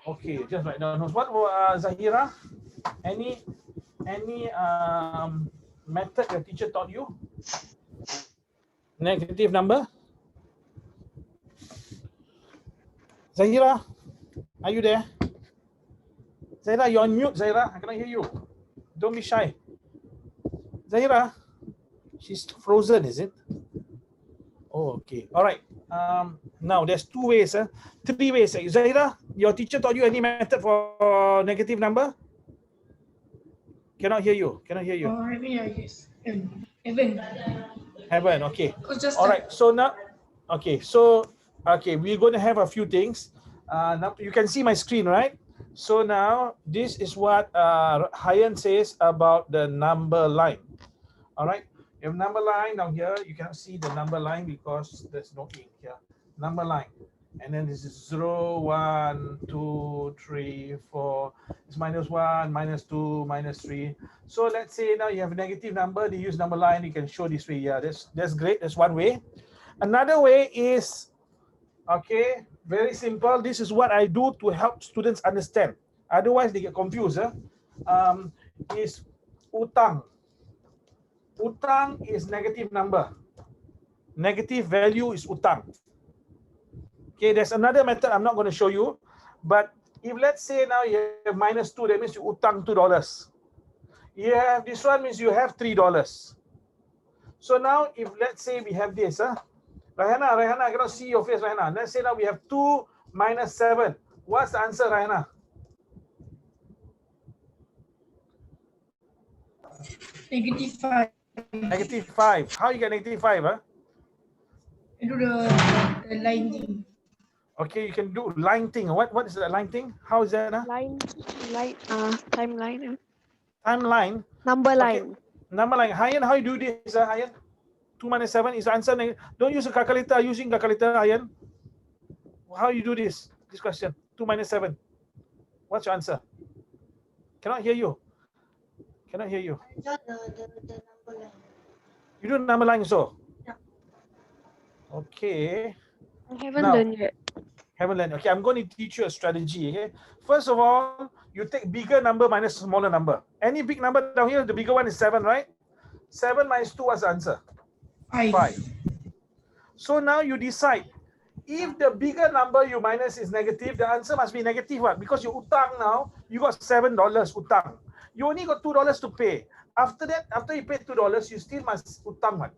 Okay, just write down. What Zahira? Any method your teacher taught you? Negative number? Zahira, are you there? Zahira, you're on mute, Zahira. I cannot hear you. Don't be shy. Zahira, she's frozen, is it? Oh, okay. All right. Now there's two ways, 3 ways. Zahira, your teacher taught you any method for negative number? Cannot hear you. Cannot hear you. I mean, I guess. Evan. Haven't. Okay. Just All right. So now, okay. So, okay, we're going to have a few things. Now you can see my screen, right? So now this is what Hayan says about the number line. All right. You have number line down here. You cannot see the number line because there's no ink here. Number line. And then this is 0, 1, 2, 3, 4. It's -1, -2, -3. So let's say now you have a negative number. They use number line. You can show this way. Yeah, that's great. That's one way. Another way is, okay, very simple. This is what I do to help students understand. Otherwise, they get confused. Is utang. Utang is negative number. Negative value is utang. Okay, there's another method I'm not going to show you. But if let's say now you have -2, that means you utang $2. You have this one means you have $3. So now if let's say we have this, Rahana, I cannot see your face, Rahana. Let's say now we have 2 minus 7. What's the answer, Rahana? -5. -5. How you get -5? Do the line thing. Okay, you can do line thing. What is the line thing? How is that? Timeline. Timeline. Number line. Okay. Number line. Hayan, how you do this, Hayan? 2 minus 7 is the answer. Don't use a calculator. Using calculator, Hayan. How you do this? This question. 2 minus 7. What's your answer? Cannot hear you. Cannot hear you. I got the number line. You do number line also? Yeah. Okay. I haven't learned yet. Haven't learned. Okay, I'm going to teach you a strategy. Okay. First of all, you take bigger number minus smaller number. Any big number down here, the bigger one is 7, right? 7 minus 2, what's the answer? 5. So now you decide. If the bigger number you minus is negative, the answer must be negative. What? Because you utang now, you got $7 utang. You only got $2 to pay. After that, after you pay $2, you still must utang. What?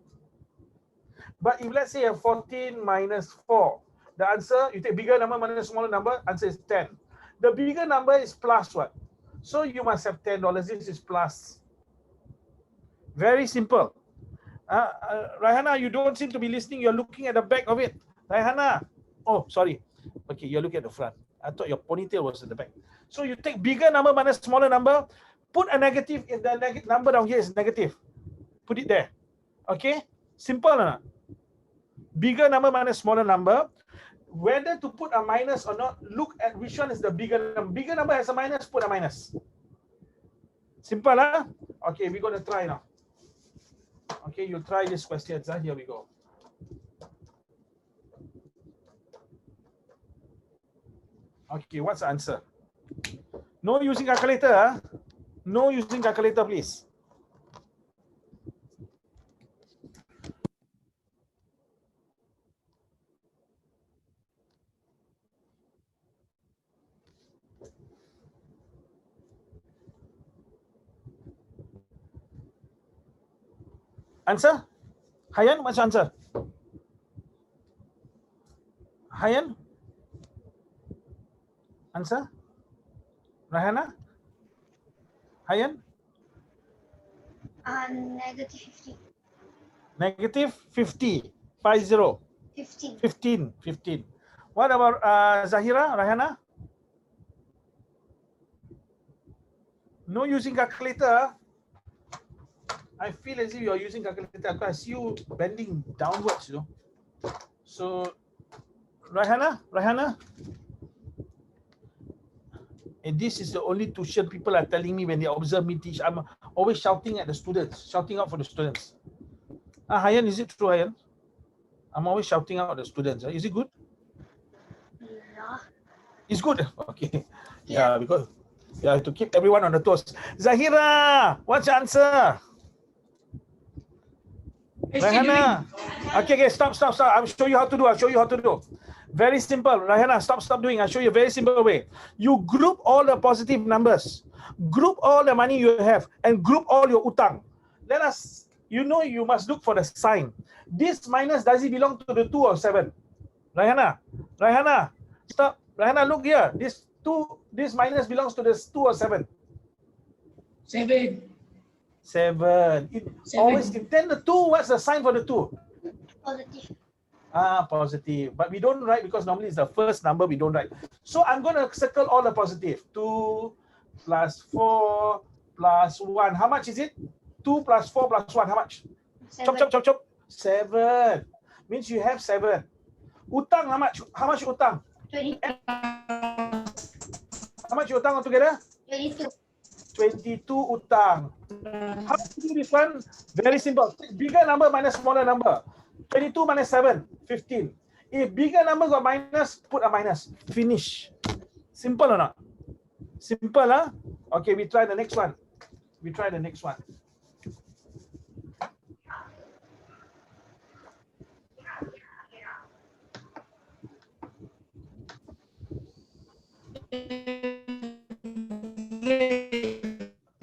But if let's say you have 14 minus 4, the answer, you take bigger number minus smaller number, answer is 10. The bigger number is plus what? So you must have $10. This is plus. Very simple. Raihana, you don't seem to be listening. You're looking at the back of it. Raihana. Oh, sorry. Okay, you're looking at the front. I thought your ponytail was at the back. So you take bigger number minus smaller number. Put a negative if the number down here is negative. Put it there. Okay? Simple or not? Bigger number minus smaller number. Whether to put a minus or not, look at which one is the bigger number. Bigger number has a minus, put a minus. Simple, huh? Okay, we're going to try now. Okay, you try this question. Here we go. Okay, what's the answer? No using calculator, huh? No using calculator, please. Answer? Hayan, what's your answer? Hayan? Answer? Rahana? Hayan? -50. Negative 50. 50. 15. 15. What about Zahira, Rahana? No using calculator. I feel as if you're using calculator because I see you bending downwards, you know. So, Rahana? And this is the only tuition people are telling me when they observe me teach. I'm always shouting at the students, shouting out for the students. Hayan, is it true, Hayan? I'm always shouting out at the students. Is it good? Yeah. It's good. Okay. Yeah, because you have to keep everyone on the toes. Zahira, what's your answer? I still doing. Rahana. Okay, stop. I'll show you how to do. Very simple. Rahana, stop doing. I'll show you a very simple way. You group all the positive numbers, group all the money you have, and group all your utang. Let us, you must look for the sign. This minus, does it belong to the 2 or 7? Rahana, stop. Rahana, look here. This minus belongs to this 2 or 7? 7. 7. Always, then the 2, what's the sign for the 2? Positive. Positive. But we don't write because normally it's the first number we don't write. So I'm going to circle all the positive. 2 plus 4 plus 1. How much is it? 2 plus 4 plus 1. How much? 7. Chop. 7. Means you have 7. Utang, how much? How much utang? 22. How much utang altogether? 22. 22 utang. How to do this one? Very simple. Bigger number minus smaller number. 22 minus 7, 15. If bigger number got minus, put a minus. Finish. Simple or not? Simple, huh? Okay, we try the next one.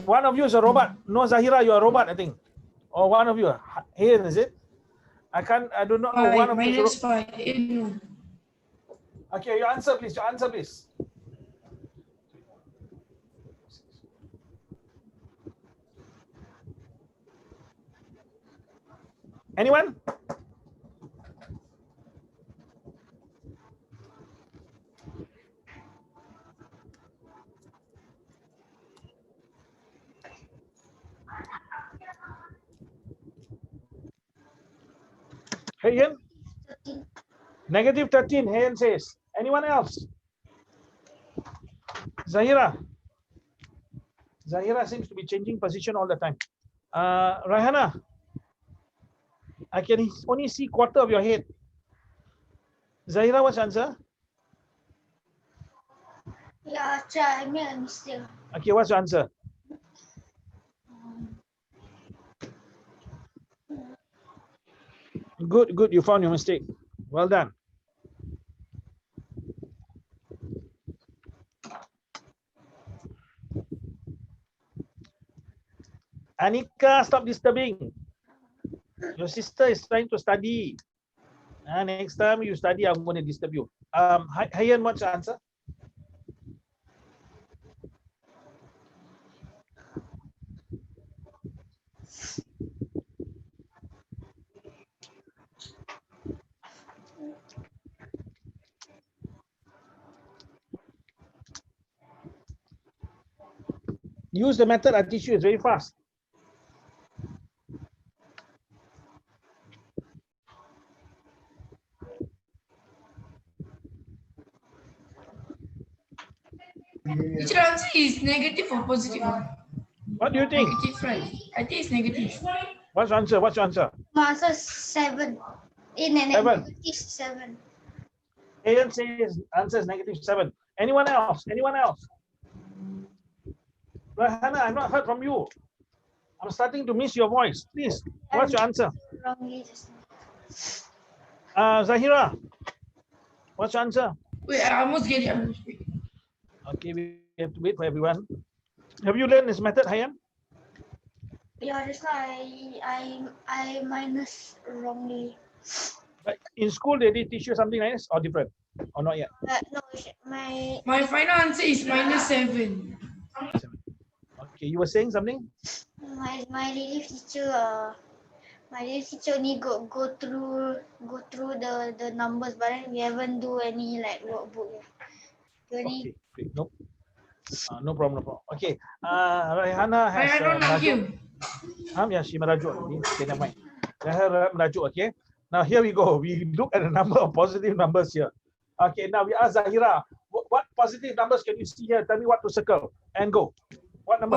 One of you is a robot. No, Zahira, you're a robot, I think. Or one of you. Here, is it? I do not know. One of you. Minus 5. No. Okay, your answer, please. Anyone? Hey, Ian? 13. Negative 13, Hayan says. Anyone else? Zahira seems to be changing position all the time. Rahana, I can only see quarter of your head. Zahira, what's the answer? Yeah, I made a mistake. Okay, what's your answer? Good. You found your mistake. Well done. Anika, stop disturbing. Your sister is trying to study. Next time you study, I'm going to disturb you. Hayan, what's the answer? Use the method I teach you. It's very fast. Which answer is negative or positive? What do you think? Negative, right? I think it's negative. What's your answer? My answer is 7. Negative 7. Hayan says answer is negative 7. Anyone else? Rahana, I've not heard from you. I'm starting to miss your voice. Please, what's your answer? Wrongly just now. Zahira, what's your answer? Wait, I almost get it. Okay, we have to wait for everyone. Have you learned this method, Hayan? Yeah, just now I minus wrongly. But in school, they did teach you something like this or different? Or not yet? No, My final answer is minus 7. Okay, you were saying something? My relief teacher only go through the numbers, but then we haven't do any like workbook yet. Okay, great. No problem. Okay, Rahana has merajuk. Yeah, she merajuk. Okay, never mind. Let her merajuk, okay? Now here we go. We look at the number of positive numbers here. Okay, now we ask Zahira, what positive numbers can you see here? Tell me what to circle and go. What number?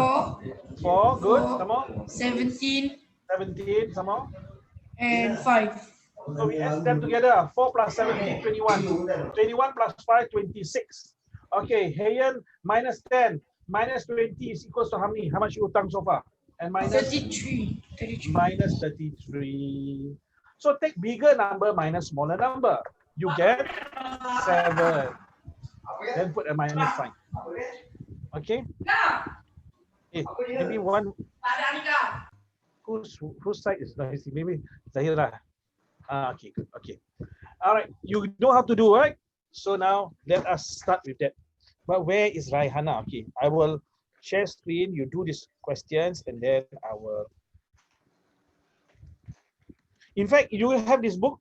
4, good. Some more? 17. 17, some more? And 5. So we add them together. 4 plus 17, 21. 21 plus 5, 26. Okay, Hayan, minus 10. Minus 20 is equals to how many? How much you utang so far? And minus 33. 33. minus 33. So take bigger number minus smaller number. You get 7. Then put a minus sign. Okay? Maybe one. Whose side is noisy? Maybe Zahira. Okay, good. Okay. All right. You know how to do, right? So now let us start with that. But where is Raihana? Okay, I will share screen. You do these questions, and then I will. In fact, you have this book.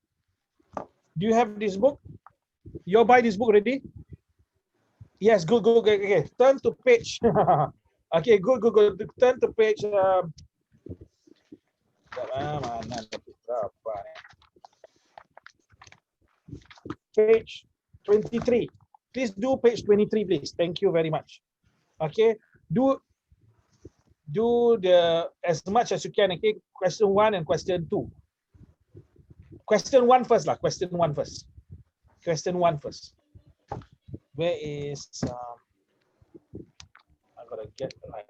Do you have this book? You buy this book already? Yes, good, good, good. Okay, turn to page. Okay, good, good, good. Turn to page. Page 23. Please do page 23, please. Thank you very much. Okay, do the as much as you can. Okay, question 1 and question 2. Question 1 first, lah. Question 1 first. Question 1 first. Where is I gotta get right.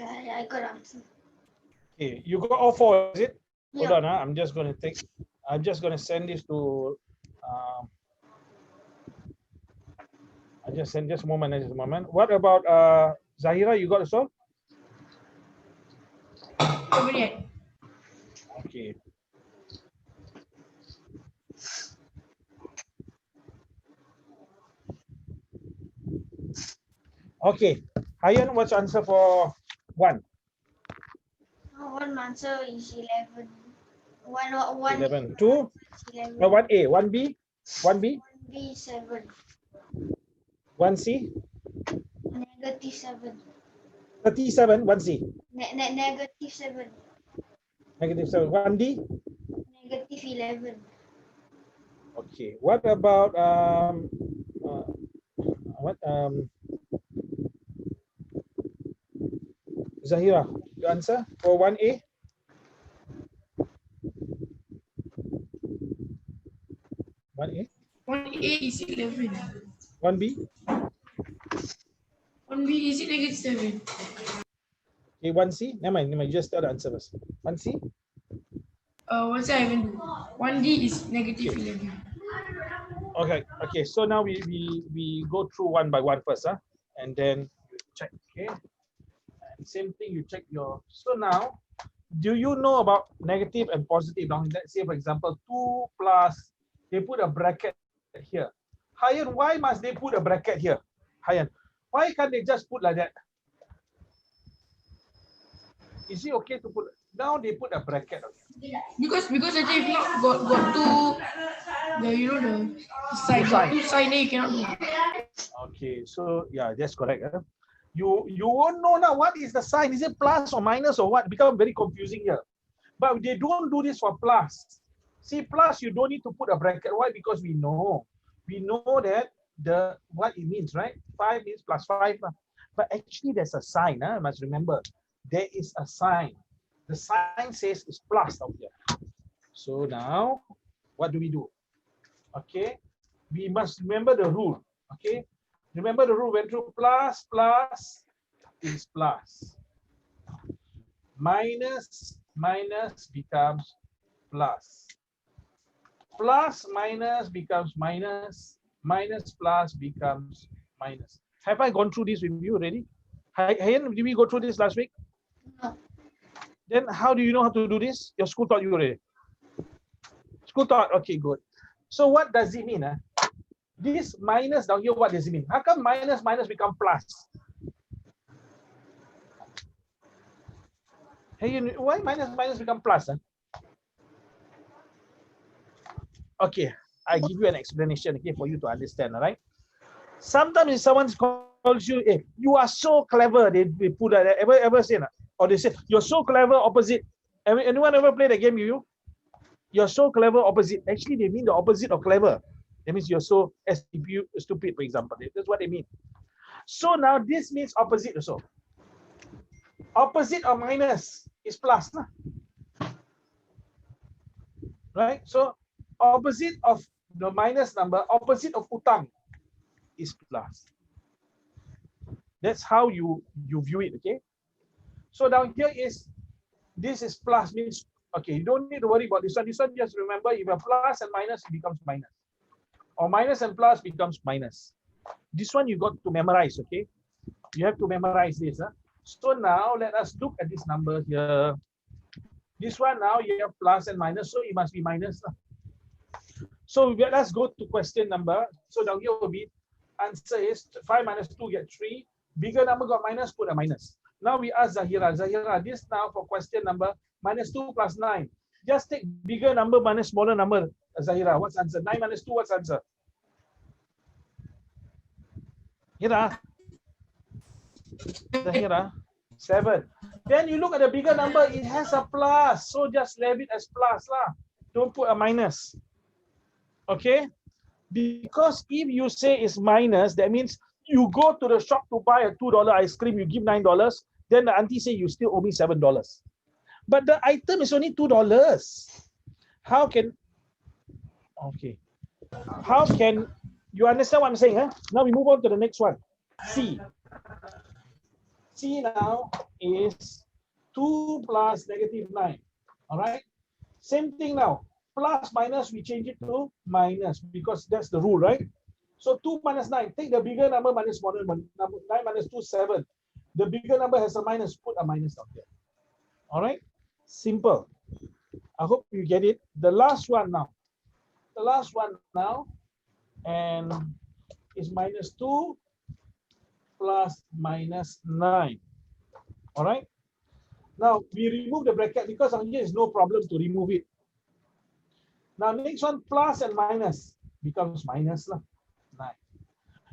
I got answer. Okay, you got all 4, is it? Hold Yeah. on, I'm just gonna send this to I just send just a moment. What about Zahira? You got a solve? Okay. Okay. Hayan, what's the answer for 1? One answer is 11. One 11. 2? 11. 1A, 1B, 1B, 1B 7. 1C, Negative 7. 37, 1C, Negative 7. negative 7, 1D. Negative 11. Okay. What about Zahira? Your answer for 1A? 1A? 1A is 11. 1B? 1B is negative 7. Okay, 1C? Never mind, just tell the answer first. 1C? What's I even do? 1D is negative 11. Okay, so now we go through one by one first, and then you check, okay? And same thing, you check your, so now, do you know about negative and positive? Now, let's say, for example, 2 plus, they put a bracket here. Hayan, why must they put a bracket here? Hayan, why can't they just put like that? Is it okay to put, now they put a bracket. Because I think if not got two, the side, got two side, then you cannot do. Okay, so yeah, that's correct. You won't know now what is the sign. Is it plus or minus or what? Become very confusing here. But they don't do this for plus. See, plus you don't need to put a bracket. Why? Because we know that what it means, right? 5 means plus 5. But actually there's a sign. You must remember, there is a sign. The sign says it's plus out here. So now, what do we do? Okay, we must remember the rule. Okay, remember the rule, when through plus is plus. Minus becomes plus. Plus minus becomes minus. Minus plus becomes minus. Have I gone through this with you already? Hayan, did we go through this last week? No. Then how do you know how to do this? Your school taught you already. School taught, okay, good. So what does it mean? This minus down here, what does it mean? How come minus become plus? Hey, why minus become plus? Okay, I give you an explanation, okay, for you to understand, all right? Sometimes if someone calls you, hey, you are so clever, they put that, ever say that? Or they say, you're so clever, opposite. Anyone ever play the game with you? You're so clever, opposite. Actually, they mean the opposite of clever. That means you're so stupid, for example. That's what they mean. So now this means opposite also. Opposite of minus is plus. Right? So opposite of the minus number, opposite of utang is plus. That's how you view it, okay? So down here is, this is plus, means, okay, you don't need to worry about this one. This one, just remember, if a plus and minus, it becomes minus. Or minus and plus becomes minus. This one you got to memorize, okay? You have to memorize this. So now let us look at this number here. This one now you have plus and minus, so it must be minus. So let's go to question number. So down here will be, answer is 5 minus 2 get 3. Bigger number got minus, put a minus. Now we ask Zahira. Zahira, this now for question number minus 2 plus 9. Just take bigger number minus smaller number. Zahira, what's answer? 9 minus 2, what's answer? Zahira, 7. Then you look at the bigger number, it has a plus. So just leave it as plus lah. Don't put a minus. Okay? Because if you say it's minus, that means you go to the shop to buy a $2 ice cream, you give $9, then the auntie say you still owe me $7. But the item is only $2. How can, okay. How can, you understand what I'm saying? Now we move on to the next one. C. C now is 2 plus negative 9. All right? Same thing now. Plus minus, we change it to minus because that's the rule, right? So 2 minus 9. Take the bigger number minus smaller number. 9 minus 2, 7. The bigger number has a minus. Put a minus down there. All right? Simple. I hope you get it. The last one now. The last one now. And is minus 2 plus minus 9. All right? Now, we remove the bracket because on here is no problem to remove it. Now, next one, plus and minus becomes minus. 9.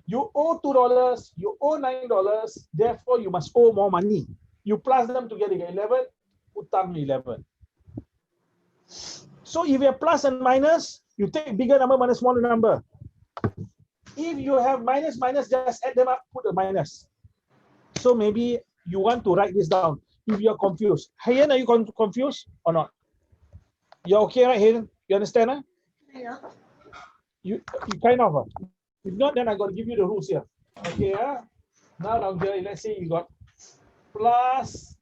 You owe $2, you owe $9, therefore you must owe more money. You plus them together, you get 11, utang 11. So if you have plus and minus, you take bigger number minus smaller number. If you have minus, just add them up, put a minus. So maybe you want to write this down. If you're confused. Hayen, are you confused or not? You're okay, right, Hayen? You understand? Yeah. You kind of. If not, then I got to give you the rules here. Okay, now down here, let's say you got plus.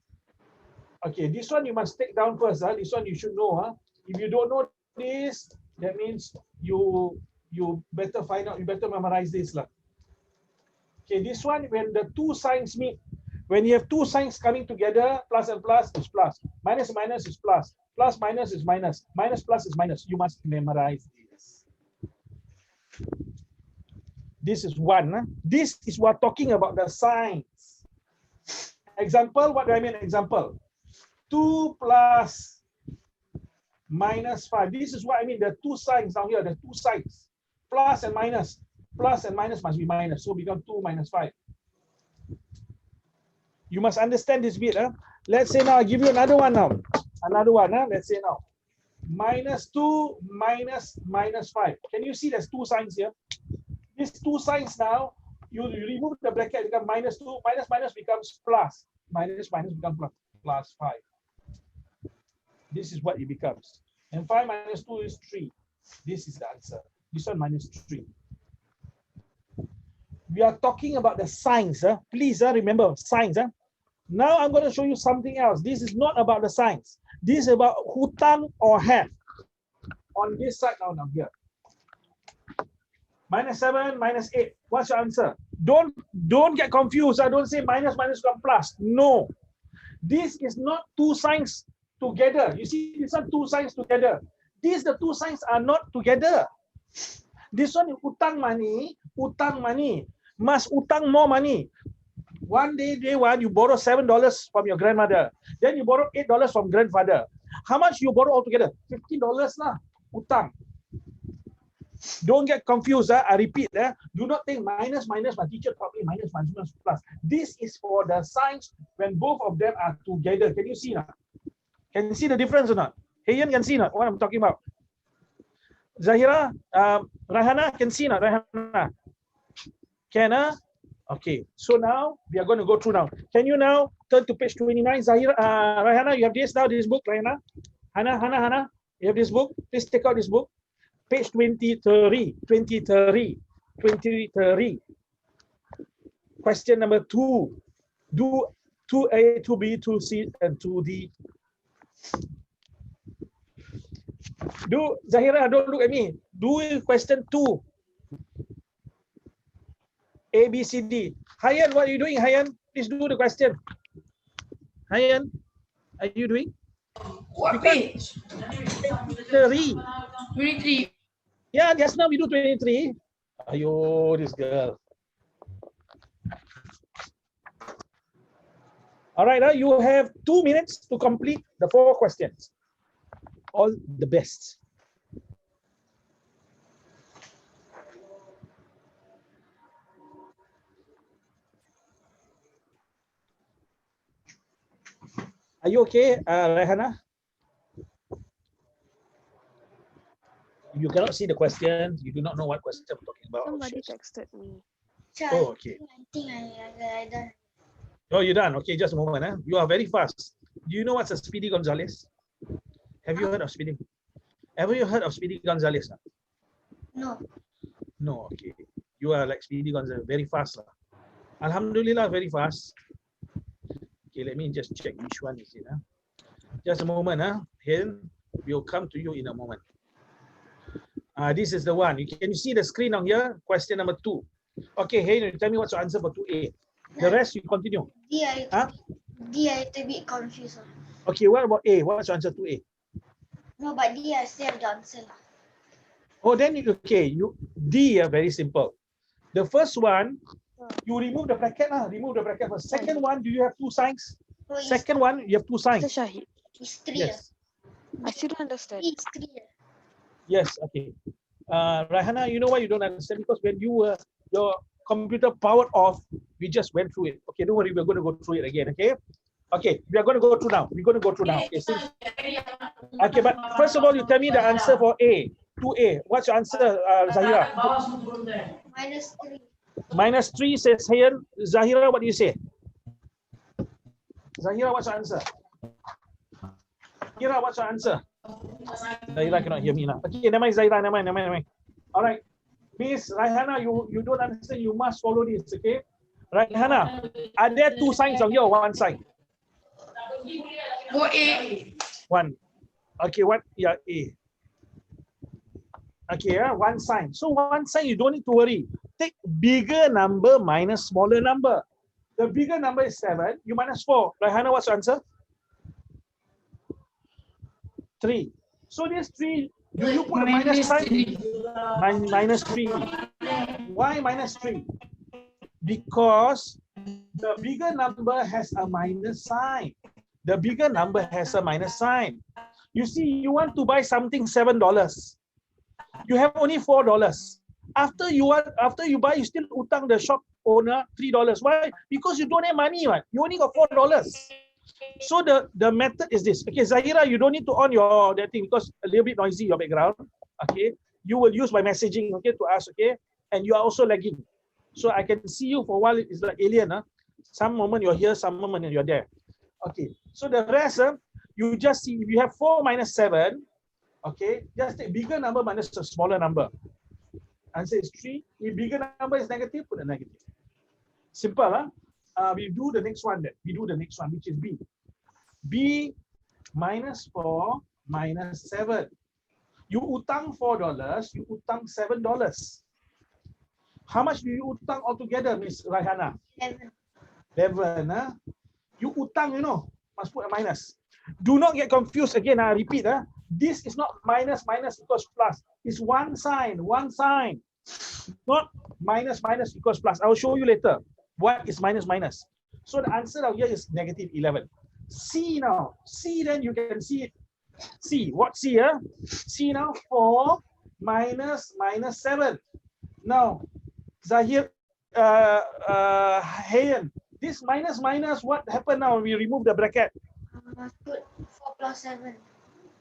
Okay, this one you must take down first. This one you should know. If you don't know this, that means you better find out. You better memorize this. Okay, this one, when the two signs meet, when you have two signs coming together, plus and plus is plus. Minus and minus is plus. Plus minus is minus. Minus plus is minus. You must memorize this. This is one. This is what talking about the signs. Example, what do I mean example? 2 plus minus 5. This is what I mean. The two signs down here, the two signs. Plus and minus. Plus and minus must be minus. So become 2 minus 5. You must understand this bit. Let's say now, I give you another one now. Another one. Let's say now. Minus 2 minus minus 5. Can you see there's two signs here? These two signs now, you remove the bracket, become minus 2, minus minus becomes plus. Minus minus becomes plus 5. This is what it becomes. And 5 minus 2 is 3. This is the answer. This one minus 3. We are talking about the signs. Please remember signs. Now I'm going to show you something else. This is not about the signs. This is about hutang or have. On this side now down here. Minus 7, minus 8. What's your answer? Don't get confused. Don't say minus minus become plus. No. This is not two signs together. You see, these are two signs together. These the two signs are not together. This one utang money. Must utang more money. One day one, you borrow $7 from your grandmother. Then you borrow $8 from grandfather. How much you borrow altogether? $15 lah. Utang. Don't get confused. I repeat. Do not think minus. My teacher taught me minus plus. This is for the signs when both of them are together. Can you see now? Can you see the difference or not? Hayan can see not what I'm talking about. Zahira, Rahana can see not? Rahana. Can Okay. So now we are going to go through now. Can you now turn to page 29? Zahira, Rahana, you have this now, this book, Rahana? Hana, you have this book? Please take out this book. Page 23. Question number 2. Do 2A, 2B, 2C, and 2D. Do Zahira, don't look at me. Do question 2. A, B, C, D. Hayan, what are you doing, Hayan? Please do the question. Hayan, are you doing? What page? 23. Yeah, just now we do 23. Ayo, this girl. All right, now you have 2 minutes to complete the 4 questions. All the best. Are you okay, Rehana? You cannot see the question. You do not know what question I'm talking about. Somebody texted me. Oh, okay. I think I done. Oh, you're done. Okay, just a moment. You are very fast. Do you know what's a Speedy Gonzales? Have you heard of Speedy? Have you heard of Speedy Gonzales? No. No, okay. You are like Speedy Gonzales, very fast. Alhamdulillah, very fast. Okay, let me just check which one is it. Just a moment. Here, we'll come to you in a moment. This is the one. Can you see the screen on here? Question number 2. Okay, hey, tell me what's your answer for 2A. The rest you continue. D, I a little bit confused. Okay, what about A? What's your answer to A? No, but D, I still have the answer. Oh, then okay. D, very simple. The first one, you remove the bracket. Remove the bracket first. Second one, do you have 2 signs? Oh, Second one, you have 2 signs. Mr. Shaheed, It's 3. Yes. I still don't understand. It's 3. Yes, okay. Rahana, you know why you don't understand? Because when you were your computer powered off, we just went through it. Okay, don't worry, we're going to go through it again. Okay. Okay, we are going to go through now. We're going to go through now. Okay, but first of all, you tell me the answer for A. 2A. What's your answer, Zahira? -3. -3 says here. Zahira, what do you say? Zahira, what's your answer? Zahira, what's your answer? Zahira cannot hear me now. Okay, never mind, Zahira, never mind. All right. Miss Raihana, you don't understand. You must follow this, okay? Raihana, are there 2 signs on here or 1 sign? Go A. 1. Okay, what? Yeah, A. Okay, 1 sign. So 1 sign, you don't need to worry. Take bigger number minus smaller number. The bigger number is 7. You minus 4. Raihana, what's your answer? 3. So this 3, do you put a minus sign? -3. Why -3? Because the bigger number has a minus sign. The bigger number has a minus sign. You see, you want to buy something $7. You have only $4. After you buy, you still utang the shop owner $3. Why? Because you don't have money, right? You only got $4. So the method is this. Okay, Zahira, you don't need to on that thing because a little bit noisy your background. Okay, you will use my messaging, okay, to us, okay, and you are also lagging. So I can see you for a while. It's like alien, Some moment you're here, some moment you're there. Okay, so the rest, you just see if you have 4 minus 7. Okay, just take bigger number minus a smaller number. Answer is 3. If bigger number is negative, put a negative. Simple, we do the next one then. We do the next one, which is B. B minus 4 minus 7. You utang $4, you utang $7. How much do you utang altogether, Miss Raihana? 11. You utang, must put a minus. Do not get confused again. I repeat. This is not minus equals plus. It's one sign. Not minus equals plus. I will show you later what is minus. So the answer out here is negative 11. C now. C, then you can see it. C. What C here? C now 4 minus 7. Now, Zahir, Hayan, this minus, what happened now? We remove the bracket. Put 4 plus 7.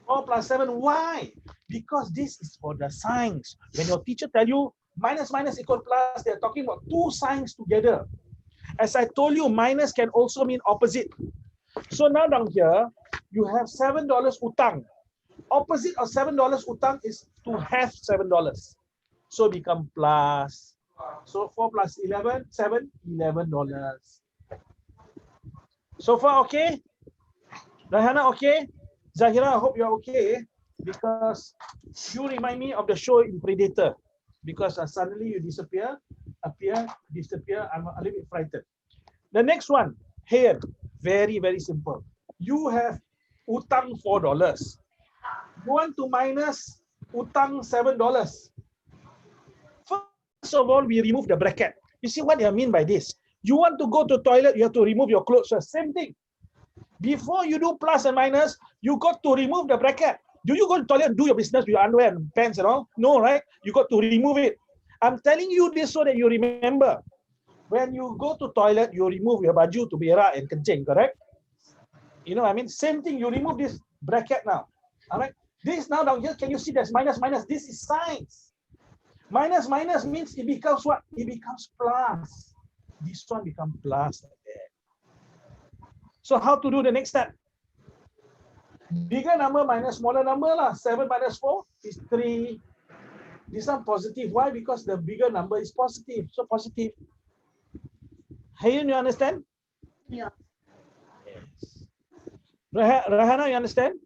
4 plus 7. Why? Because this is for the signs. When your teacher tell you minus equal plus, they're talking about two signs together. As I told you, minus can also mean opposite. So now down here, you have $7 utang. Opposite of $7 utang is to have $7. So become plus. So 4 plus 11, 7, $11. So far, okay? Rahana, okay? Zahira, I hope you're okay, because you remind me of the show in Predator. Because suddenly you disappear, appear, disappear. I'm a little bit frightened. The next one, here, very, very simple. You have utang $4. You want to minus utang $7. First of all, we remove the bracket. You see what I mean by this? You want to go to toilet, you have to remove your clothes first. Same thing. Before you do plus and minus, you got to remove the bracket. Do you go to toilet and do your business with your underwear and pants and all? No, right? You got to remove it. I'm telling you this so that you remember. When you go to toilet, you remove your baju to berak and kencing, correct? You know what I mean? Same thing, you remove this bracket now. All right? This now down here, can you see there's minus? This is signs. Minus means it becomes what? It becomes plus. This one becomes plus like that. So how to do the next step? Bigger number minus smaller number lah. 7 minus 4 is 3. This one positive. Why? Because the bigger number is positive. So positive. Hayan, you understand? Yeah. Yes. Rahana, you understand?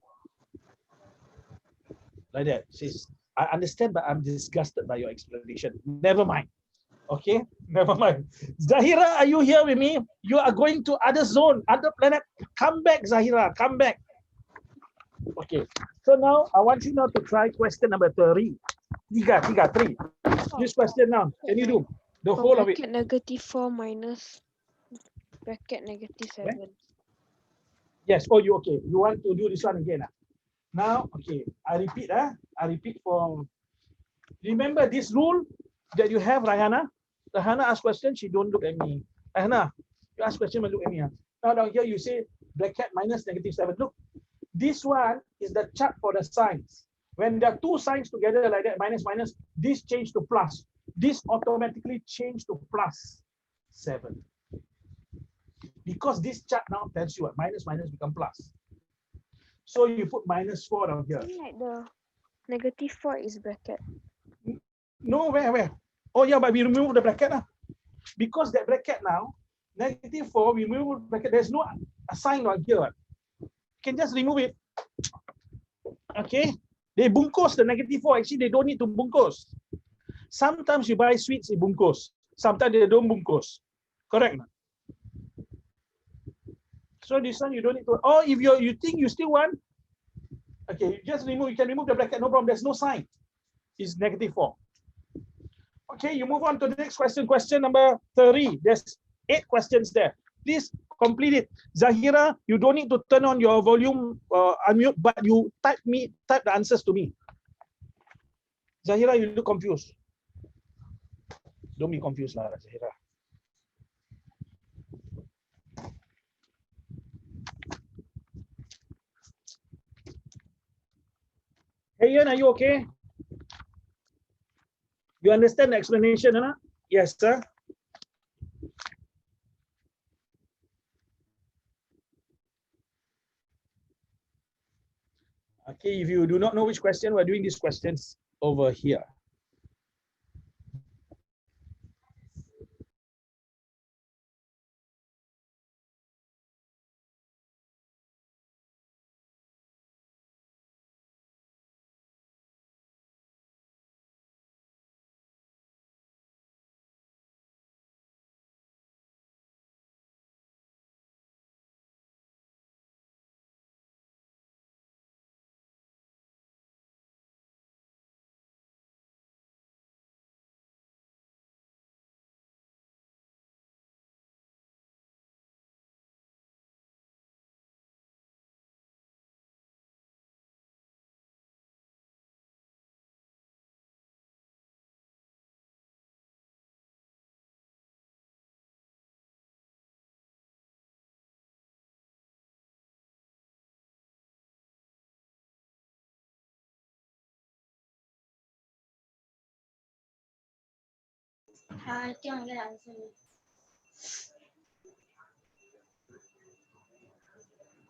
Like that. Says, I understand, but I'm disgusted by your explanation. Never mind. Okay, never mind. Zahira, are you here with me? You are going to other zone, other planet. Come back, Zahira. Come back. Okay. So now I want you now to try question number 3. Three. This question now. Can you do the whole of it? Bracket negative 4 minus bracket negative 7. Yes. Oh, you okay? You want to do this one again? Now, okay. I repeat. I repeat for. Remember this rule that you have, Rahana. Rahana ask question. She don't look at me. Rahana, you ask question, but look at me. Now down here you say bracket minus negative 7. Look, this one is the chart for the signs. When there are two signs together like that, minus, this change to plus. This automatically change to plus 7. Because this chart now tells you what minus become plus. So you put minus 4 down here. Like the negative 4 is bracket. No, where? Oh yeah, but we remove the bracket now. Because that bracket now, negative 4, we remove the bracket. There's no sign on here. You can just remove it. Okay. They bungkus the negative 4. Actually, they don't need to bungkus. Sometimes you buy sweets in bungkus. Sometimes they don't bungkus. Correct? So this one you don't need to. Or if you think you still want, okay, you just remove. You can remove the bracket. No problem. There's no sign. It's negative 4. Okay, you move on to the next question. Question number 3. There's 8 questions there. Please complete it. Zahira, you don't need to turn on your volume, unmute, but you type the answers to me. Zahira, you look confused. Don't be confused, lah, Zahira. Hey, Ian, are you okay? You understand the explanation, Anna? Yes, sir. Okay, if you do not know which question, we're doing these questions over here. I think I'm gonna answer.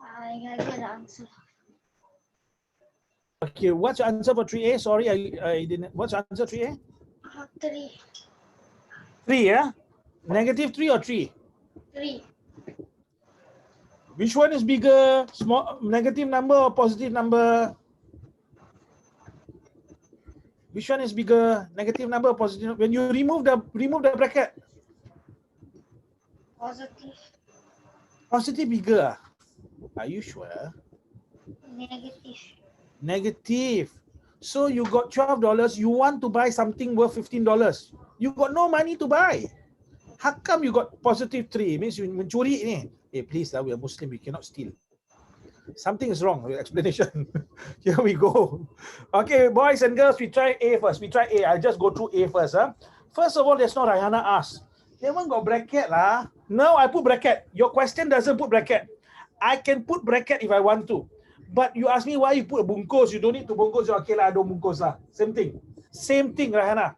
I gotta get the answer. Okay, what's your answer for 3A? Sorry, I didn't. What's your answer 3A? 3. 3, yeah? Negative 3 or 3? 3. Which one is bigger? Small negative number or positive number? Which one is bigger? Negative number or positive? When you remove the bracket, Positive. positive bigger. Are you sure? Negative. Negative. So you got $12. You want to buy something worth $15. You got no money to buy. How come you got positive 3? Means you mencuri ni. Hey, please, we are Muslim. We cannot steal. Something is wrong with explanation. Here we go. Okay, boys and girls, we try A first. We try A. I'll just go through A first. First of all, there's no Rayhana asked. That one got bracket lah. No, I put bracket. Your question doesn't put bracket. I can put bracket if I want to. But you ask me why you put a bungkus. You don't need to bungkus. Okay lah, don't bungkus lah. Same thing. Same thing, Rayhana.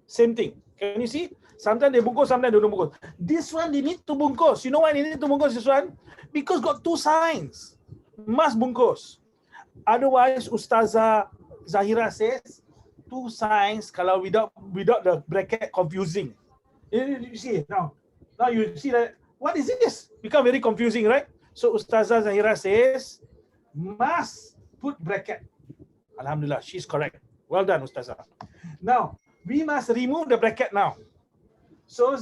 Same thing. Can you see? Sometimes they bungkus, sometimes they don't bungkus. This one, they need to bungkus. You know why they need to bungkus this one? Because got 2 signs. Must bungkus. Otherwise, Ustazah Zahira says 2 signs kalau without the bracket confusing. You see now you see that what is this? Become very confusing, right? So Ustazah Zahira says must put bracket. Alhamdulillah, she's correct. Well done, Ustazah. Now we must remove the bracket now. So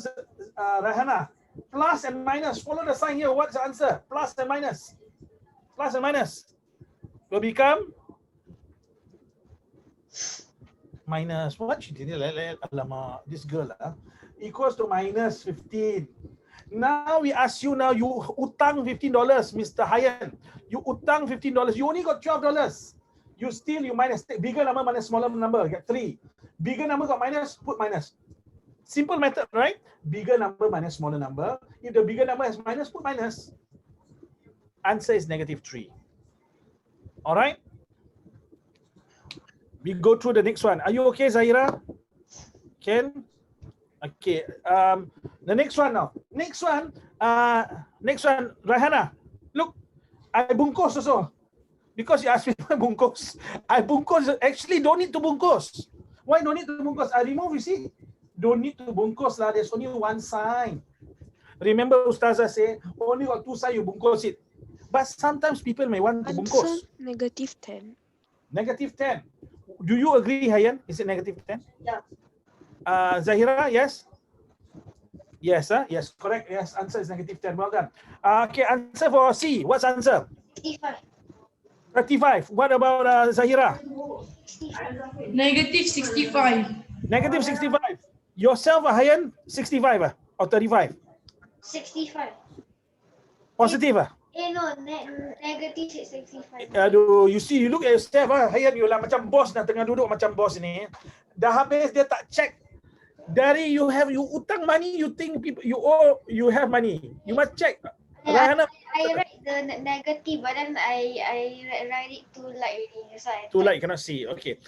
Rahana, plus and minus. Follow the sign here. What's the answer? Plus and minus. Plus and minus will become minus what? She did Alama, this girl equals to minus 15. Now we ask you now, you utang $15, Mr. Hayan. You utang $15. You only got $12. You minus. Take bigger number minus smaller number, get 3. Bigger number got minus, put minus. Simple method, right? Bigger number minus smaller number. If the bigger number has minus, put minus. Answer is negative 3. All right. We go through the next one. Are you okay, Zahira? Ken? Okay. The next one now. Next one, Rahana. Look, I bungkus also. Because you asked me to bungkus. I bungkus. Actually, don't need to bungkus. Why don't need to bungkus? I remove, you see. Don't need to bungkus lah. There's only 1 sign. Remember, Ustazah say, only got 2 signs, you bungkus it. But sometimes people may want to bungkus. Answer negative 10. Negative 10. Do you agree, Hayan? Is it negative 10? Yeah. Zahira, yes? Yes, yes, correct. Yes, answer is negative 10. Well done. Okay, answer for C. What's answer? 65. 35. What about Zahira? Negative 65. Negative 65. Yourself, Hayan, 65 or 35? 65. Positive No, negative 65. Aduh, you see, you look at yourself, Hayan, you lah macam bos dah tengah duduk macam bos ni. Dah habis dia tak check. Dari you utang money, you think people you have money. You must check. Yeah, I write the negative, but then I write it too light already. So Too light, cannot see. Okay.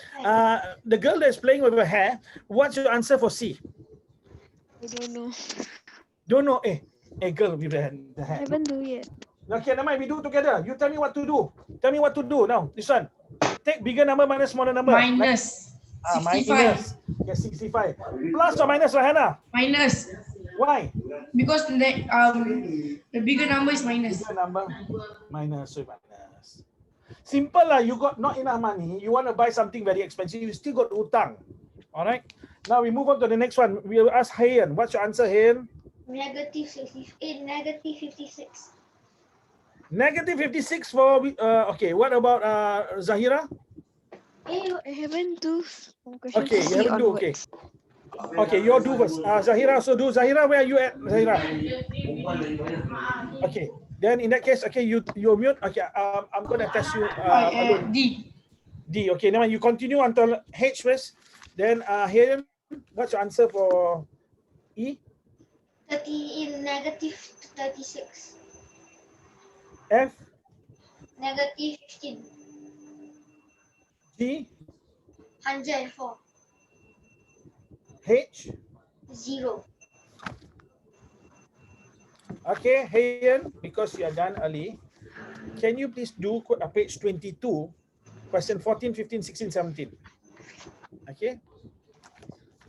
The girl that's playing with her hair, what's your answer for C? I don't know. Don't know. Girl with the I hair. haven't do yet. Okay, never mind. We do together. You tell me what to do. Tell me what to do now. This one. Take bigger number minus smaller number. Minus 65. Minus. Yes, 65. Plus or minus, Rahana? Minus. Why? Because the bigger number is minus. Bigger number minus. So minus. Simple lah. You got not enough money. You want to buy something very expensive. You still got utang. All right. Now we move on to the next one. We will ask Hayan. What's your answer, Hayan? negative 68. Negative 56. Negative 56 for okay. What about Zahira? I haven't do question Okay, you C haven't do. Okay. onwards. Okay, you do first. Zahira also do. Zahira, where are you at? Zahira. Okay. Then in that case, okay, you mute. Okay. I'm gonna test you. D. D. Okay. Now you continue until H first. Then Hayan, what's your answer for E? 30 negative 36. F. Negative 15. G. 104. H. 0. Okay, Hayen, because you are done early, can you please do page 22, question 14, 15, 16, 17? Okay.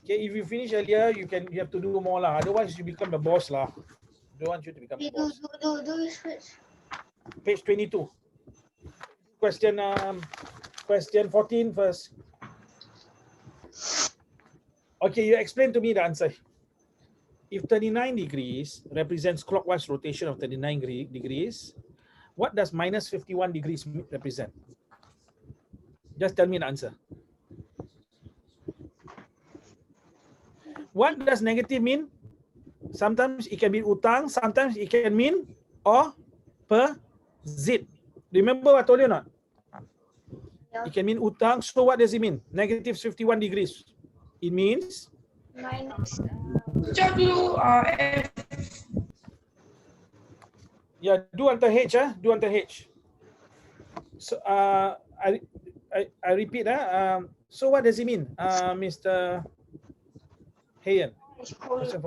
Okay, if you finish earlier, you have to do more lah. Otherwise, you become the boss lah. Don't want you to become the boss. Do it first. Page 22. Question 14 first. Okay, you explain to me the answer. If 39 degrees represents clockwise rotation of 39 degrees, what does minus 51 degrees represent? Just tell me the answer. What does negative mean? Sometimes it can be utang, sometimes it can mean opposite. Remember what I told you or not? Yeah. It can mean utang. So what does it mean? Negative 51 degrees. It means Minus. Teacher do F. yeah, do until H, do until H. So I repeat, so what does it mean, Mr. Hayen? It's colder.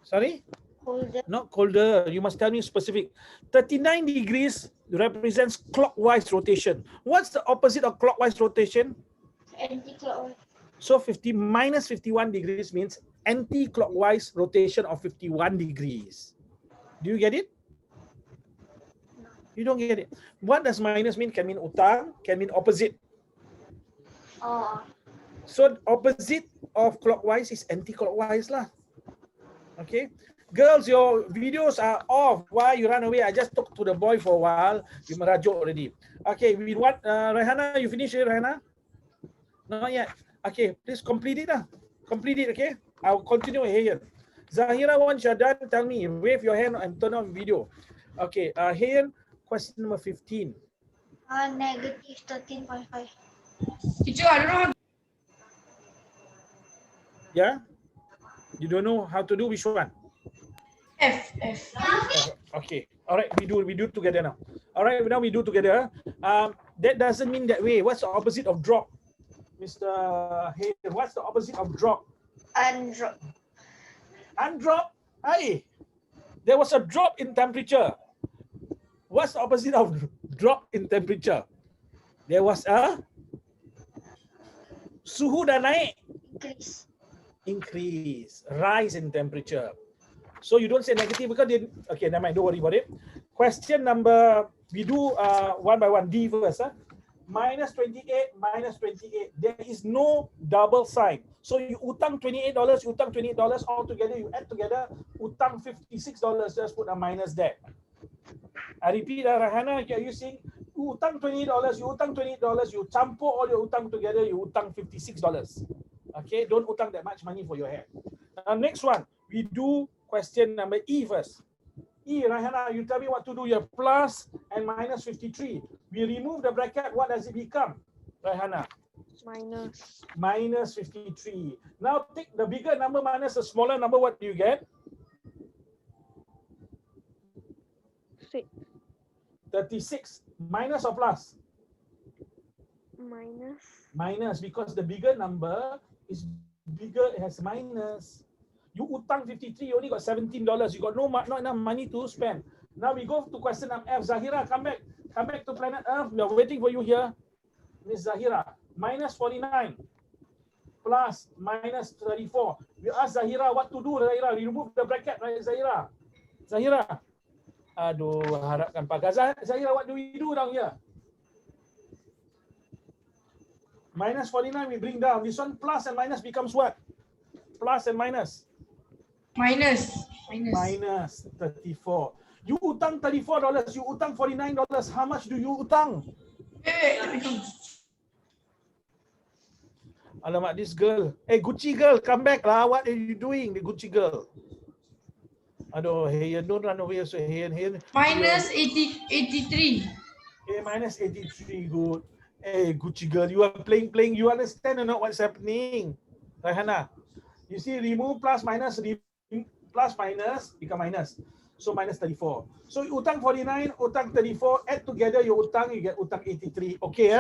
Sorry? Colder. Not colder. You must tell me specific. 39 degrees represents clockwise rotation. What's the opposite of clockwise rotation? Anti-clockwise. So minus 51 degrees means anti-clockwise rotation of 51 degrees. Do you get it? You don't get it. What does minus mean? Can mean utang, can mean opposite. Oh. So opposite of clockwise is anti-clockwise lah. Okay. Girls, your videos are off. Why you run away? I just talked to the boy for a while. You merajuk already. Okay, with what? Rehana, you finish it, Rehana? Not yet. Okay, please complete it. Complete it, okay? I'll continue here. Zahira, once you're done, tell me. Wave your hand and turn on video. Okay, here, question number 15. Negative 13.5. Teacher, I don't know how. Yeah? You don't know how to do which one? F. Okay. All right, we do together now. All right, now we do together. That doesn't mean that way. What's the opposite of drop? Mr. Hayden, what's the opposite of drop? Undrop. Undrop? Hey, there was a drop in temperature. What's the opposite of drop in temperature? There was a suhu dah naik. Increase, rise in temperature. So you don't say negative because they, okay, never mind, don't worry about it. Question number, we do one by one. D first. Minus 28, minus 28. There is no double sign. So you utang $28, you utang $28 all together, you add together, utang $56, just put a minus there. I repeat, Rahana, are you saying you utang $28, you utang $28, you campur all your utang together, you utang $56. Okay, don't utang that much money for your hair. Next one, we do question number E first. E, Rahana, you tell me what to do. You have plus and minus 53. We remove the bracket, what does it become? Rahana? Minus. Minus 53. Now take the bigger number minus the smaller number, what do you get? 36. Minus or plus? Minus. Minus, because the bigger number is bigger, it has minus. You utang 53, you only got $17. You got not enough money to spend. Now we go to question number F. Zahira, come back. Come back to planet Earth. We are waiting for you here. Miss Zahira. Minus 49 plus minus 34. We ask Zahira what to do, Zahira. Remove the bracket, right, Zahira? Zahira. Aduh, harapkan pakai. Zahira, what do we do down here? Minus 49 we bring down. This one plus and minus becomes what? Plus and minus. Minus 34. You utang $34, you utang $49. How much do you utang? Alamak, this girl. Hey, Gucci girl, come back lah. What are you doing, the Gucci girl? Aduh, hey, don't run away. So hey. Minus 83. Okay, minus 83, good. Hey, Gucci girl, you are playing. You understand or not what's happening? Rahana, you see, remove plus minus become minus. So minus 34. So you utang 49, utang 34, add together your utang, you get utang 83. Okay,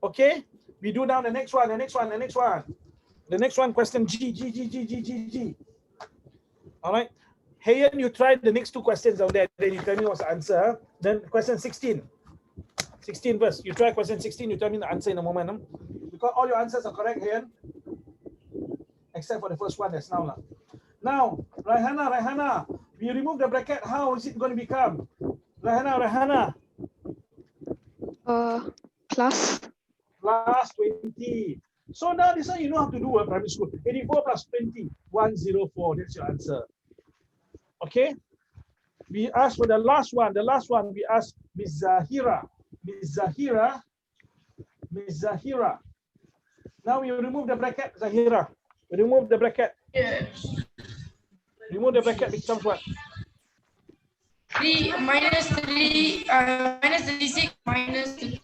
Okay? We do now the next one. The next one, question G. All right. Hayan, you try the next two questions out there. Then you tell me what's the answer. Then question 16. 16 first. You try question 16. You tell me the answer in a moment. Because all your answers are correct, Hayan. Except for the first one that's now. Now, Raihana, we remove the bracket. How is it going to become? Raihana. Plus. Plus 20. So now this one you know how to do a primary school. 84 plus 20, 104. That's your answer. Okay. We ask for the last one. The last one we ask Miss Zahira. Now we remove the bracket, Zahira. Remove the bracket. Yes. Remove the bracket becomes what? 3 minus 3 minus 36 minus 30.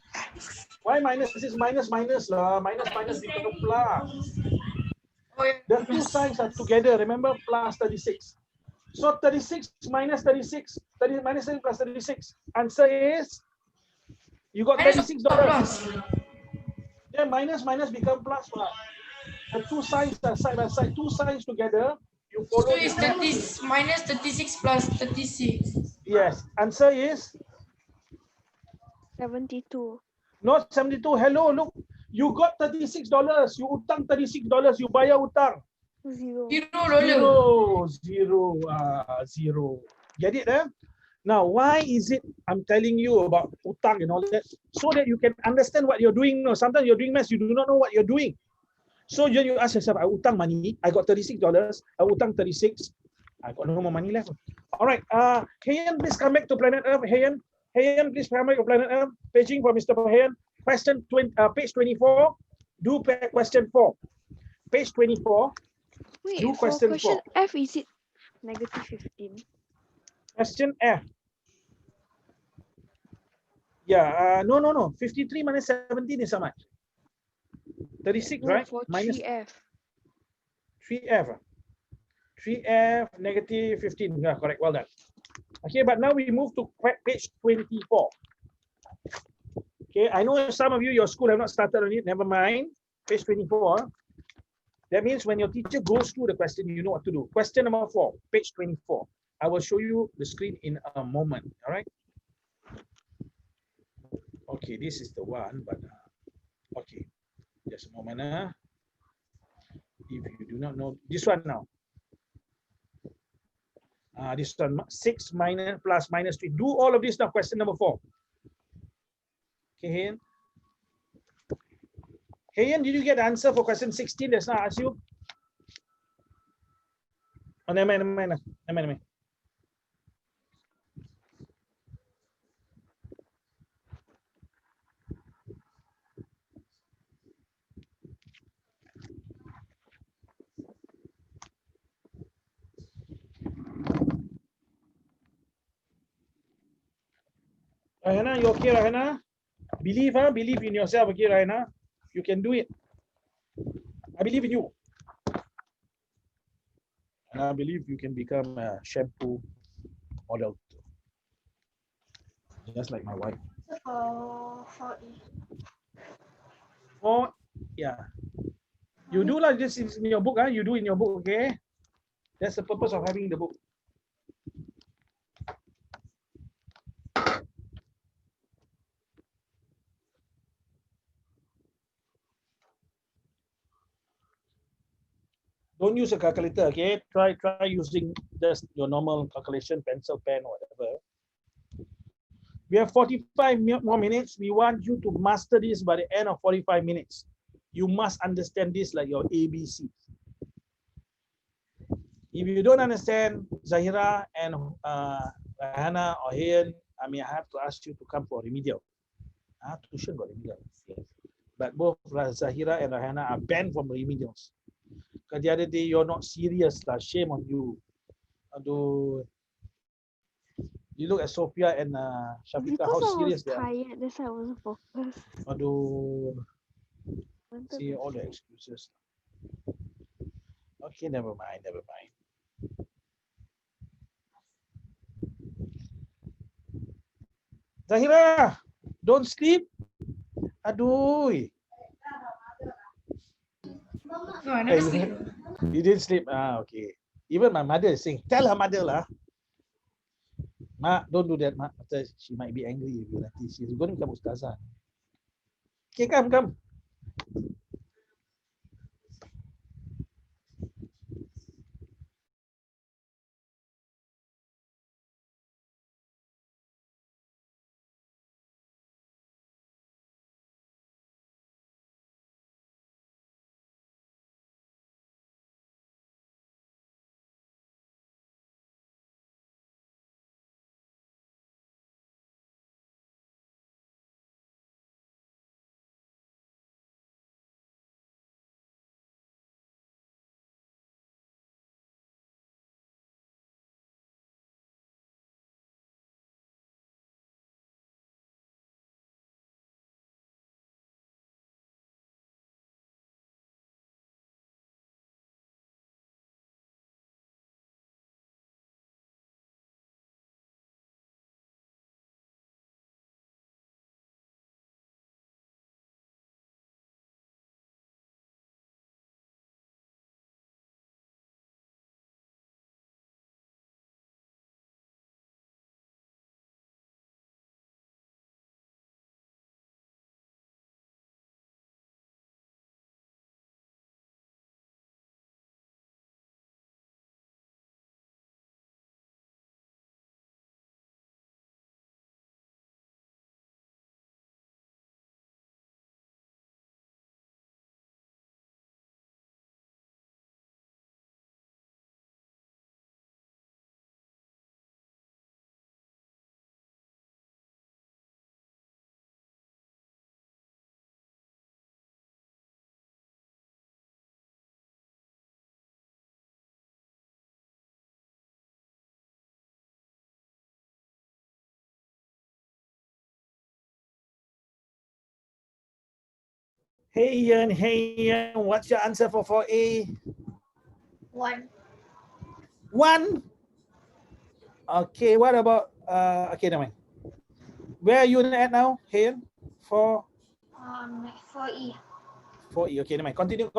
Why minus? This is minus lah. Minus become plus. Oh, yeah. The two signs are together. Remember, plus 36. So 36 minus 36. 30 minus 30 plus 36. Answer is you got $36. Yeah, minus become plus. The two signs are side by side. Two signs together. You follow. So it's 30 minus 36 plus 36. Yes. Answer is 72. not 72. Hello, look. You got $36. You utang $36. You bayar utang. Zero. Zero. Get it, eh? Now, why is it I'm telling you about utang and all that? So that you can understand what you're doing. No, sometimes you're doing maths, you do not know what you're doing. So then you ask yourself, I utang money, I got $36, I utang 36, I got no more money left. All right, Hayan, please come back to planet Earth. Hayan, please come back to planet Earth. Paging for Mr. Hayan. Question 20, page 24. Do question 4. Page 24. Wait, do for question question 4. F, is it negative 15? Question F. Yeah, no. 53 minus 17 is how much? 36, No, right? for Minus 3F. 3F. 3F negative 15. Yeah, correct. Well done. Okay, but now we move to page 24. Okay, I know some of you, your school have not started on it. Never mind. Page 24. That means when your teacher goes through the question, you know what to do. Question number 4, page 24. I will show you the screen in a moment. All right. Okay, this is the one, but okay. Just a moment. If you do not know this one now. This one 6 minus plus minus 3. Do all of this now. Question number 4. Okay, Hayan, did you get the answer for question 16? That's not asked you. Oh, never mind. Rahana, you okay, Rahana? Believe in yourself, okay, Rahana? You can do it. I believe in you. And I believe you can become a shampoo model. Just like my wife. Oh, yeah. You do like this in your book, you do in your book, okay? That's the purpose of having the book. Don't use a calculator, okay? Try using just your normal calculation, pencil, pen, whatever. We have 45 more minutes. We want you to master this by the end of 45 minutes. You must understand this like your ABC. If you don't understand, Zahira and Hannah or Hayan, I mean, I have to ask you to come for remedial. Tuition got remedial, yes. But both Zahira and Hannah are banned from remedials. Because the other day, you're not serious. Shame on you. Aduh. You look at Sophia and Shafika, how serious they are. Tired, that's why I wasn't focused. Aduh. See all the excuses. Okay, never mind. Zahira, don't sleep. Aduh. No, I Hey, never sleep. you didn't sleep. Ah, okay. Even my mother is saying, tell her mother lah. Ma, don't do that, ma. After she might be angry with you. Nanti she's going to become ustazah. Okay, come. Hey Ian, what's your answer for 4A? 1. 1. Okay, what about, okay, never mind. Where are you at now, Ian? 4E. 4E. Okay, never mind. Continue.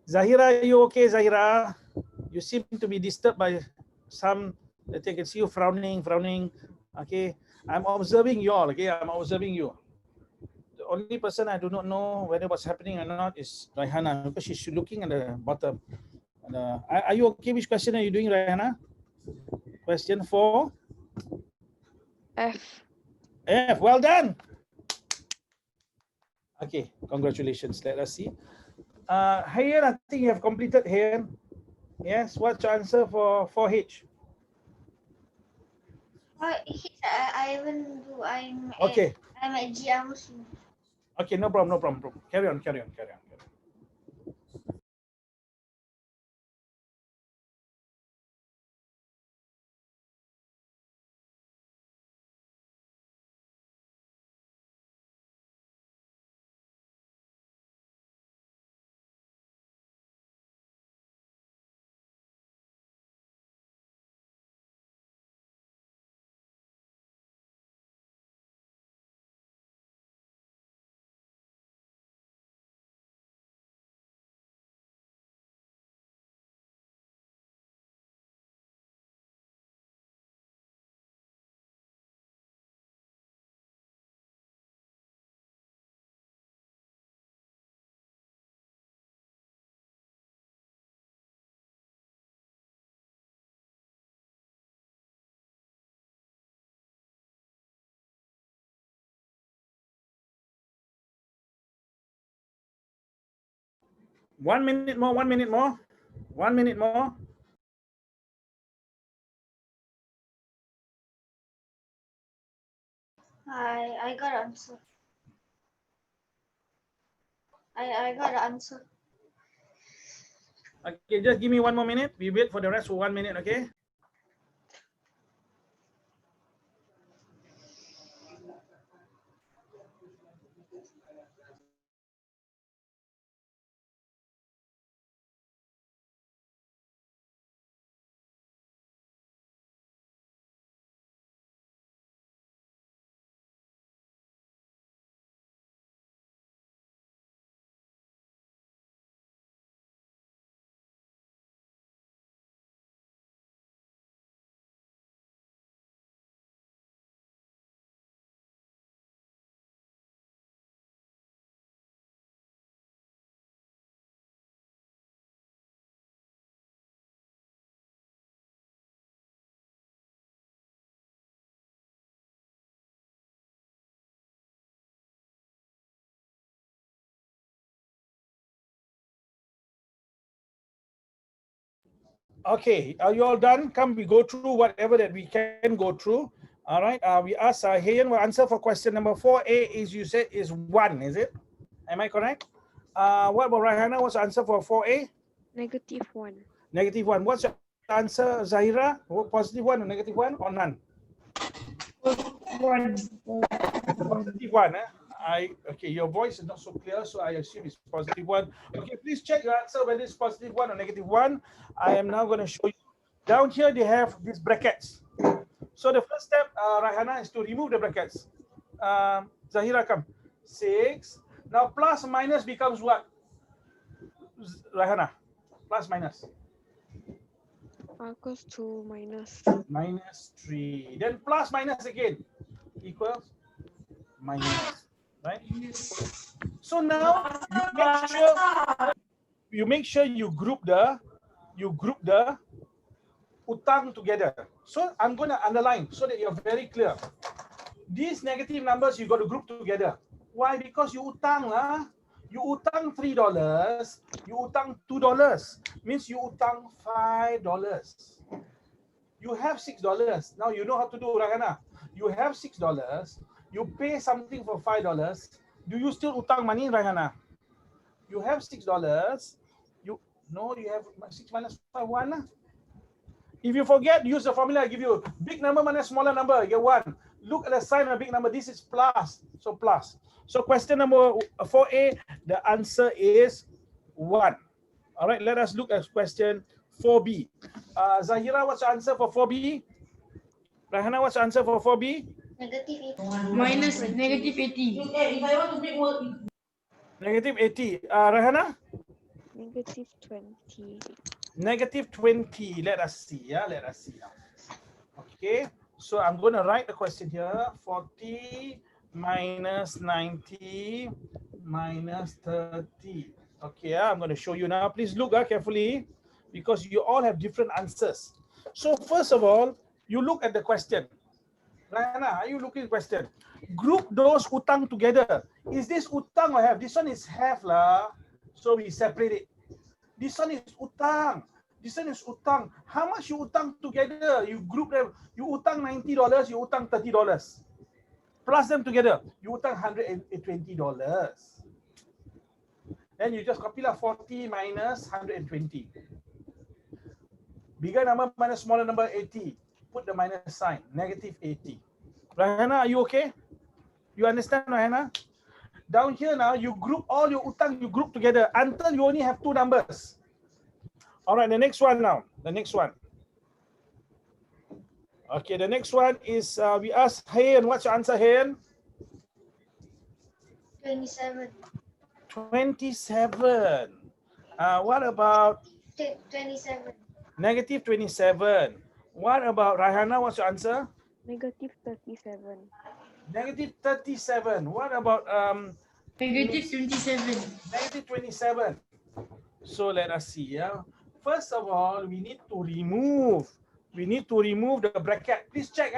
Zahira, you okay, Zahira? You seem to be disturbed by some, I think it's you frowning. Okay, I'm observing you all, okay? I'm observing you. The only person I do not know whether what's happening or not is Raihana, because she's looking at the bottom. Are you okay? Which question are you doing, Raihana? Question 4. F. F, well done. Okay, congratulations. Let us see. Hayan, I think you have completed, Hayan. Yes, what's your answer for 4H? I haven't do. Okay. I'm at GR Muslim. Okay, no problem. Carry on. 1 minute more, 1 minute more. 1 minute more. I got answer. I got the answer. Okay, just give me 1 more minute. We wait for the rest for 1 minute, okay? Okay, are you all done? Come, we go through whatever that we can go through. All right, we asked Hayan will answer for question number 4A is you said is 1, is it? Am I correct? What about Rahana? What's the answer for 4A? -1. -1. What's your answer, Zahira? Positive 1 or -1 or none? One. Positive 1. Okay, your voice is not so clear, so I assume it's positive 1. Okay, please check your answer whether it's positive 1 or -1. I am now going to show you. Down here, they have these brackets. So the first step, Rahana, is to remove the brackets. Zahira, come. 6. Now plus minus becomes what? Rahana, plus minus. Equals to minus. -3. Then plus minus again equals minus, right? So now you make sure you group the utang together. So I'm going to underline so that you're very clear. These negative numbers you got to group together. Why? Because you utang lah. You utang $3, you utang $2. Means you utang $5. You have $6. Now you know how to do, Rahana. You have $6. You pay something for $5. Do you still utang money, Rahana? You have $6. You have 6 minus 5, 1 lah. If you forget, use the formula I give you. Big number minus smaller number, you get 1. Look at the sign of a big number. This is plus. So plus. So question number 4A, the answer is 1. All right, let us look at question 4B. Zahira, what's the answer for 4B? Rahana, what's the answer for 4B? -80. Minus -80. -80. Rahana? -20. -20. Let us see. Let us see now. Okay, so I'm going to write the question here. 40 minus 90 minus 30. Okay, I'm going to show you now. Please look carefully because you all have different answers. So first of all, you look at the question. Rana, are you looking at the question? Group those utang together. Is this utang or have? This one is have lah. So we separate it. This one is utang. This one is utang. How much you utang together? You group them. You utang $90, you utang $30. Plus them together. You utang $120. Then you just copy 40 minus 120. Bigger number minus smaller number 80. Put the minus sign. -80. Rahana, are you okay? You understand, Rahana? Down here now, you group all your utang, you group together until you only have 2 numbers. All right, the next one now. The next one. Okay, the next one is we ask Hayan. What's your answer, Hayan? 27. 27. What about 27. -27? What about Rahana? What's your answer? -37. -37. What about -27. -27? So let us see. First of all, we need to remove. We need to remove the bracket. Please check.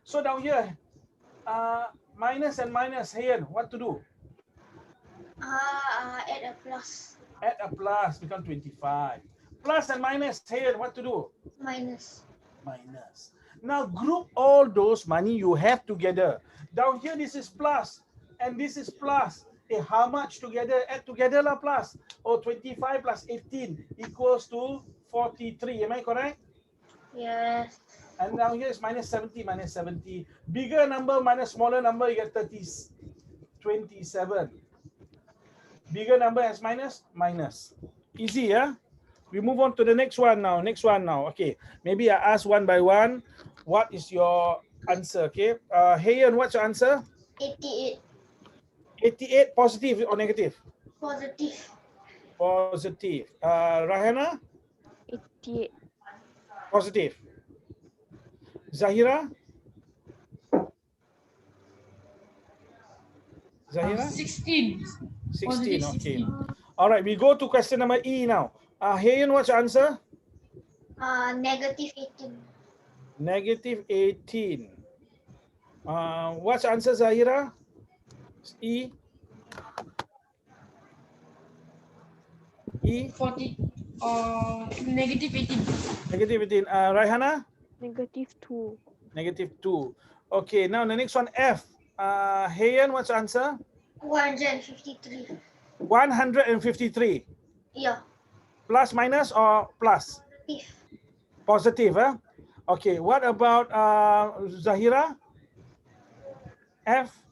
So down here, minus and minus. Hayan, what to do? Add a plus. Add a plus, become 25. Plus and minus, here, what to do? Minus. Minus. Now group all those money you have together. Down here, this is plus, and this is plus. How much together? Add together lah plus. 25 plus 18 equals to 43. Am I correct? Yes. And now here is minus 70, minus 70. Bigger number minus smaller number, you get 27. Bigger number as minus, minus. Easy, yeah? We move on to the next one now. Next one now. Okay. Maybe I ask one by one. What is your answer? Okay. Hayan, what's your answer? 88. 88, positive or negative? Positive. Positive. Rahana? 88. Positive. Zahira? Zahira? 16. 16, Positive okay. 16. All right, we go to question number E now. Hayan, what's your answer? Negative 18. Negative 18. What's your answer, Zahira? E? E? 40. Negative 18. Negative 18. Raihana? Negative 2. Negative 2. Okay, now the next one, F. Hayan, what's your answer? 153. 153. Yeah. Plus, minus, or plus? If. Positive, huh? Okay, what about Zahira? F?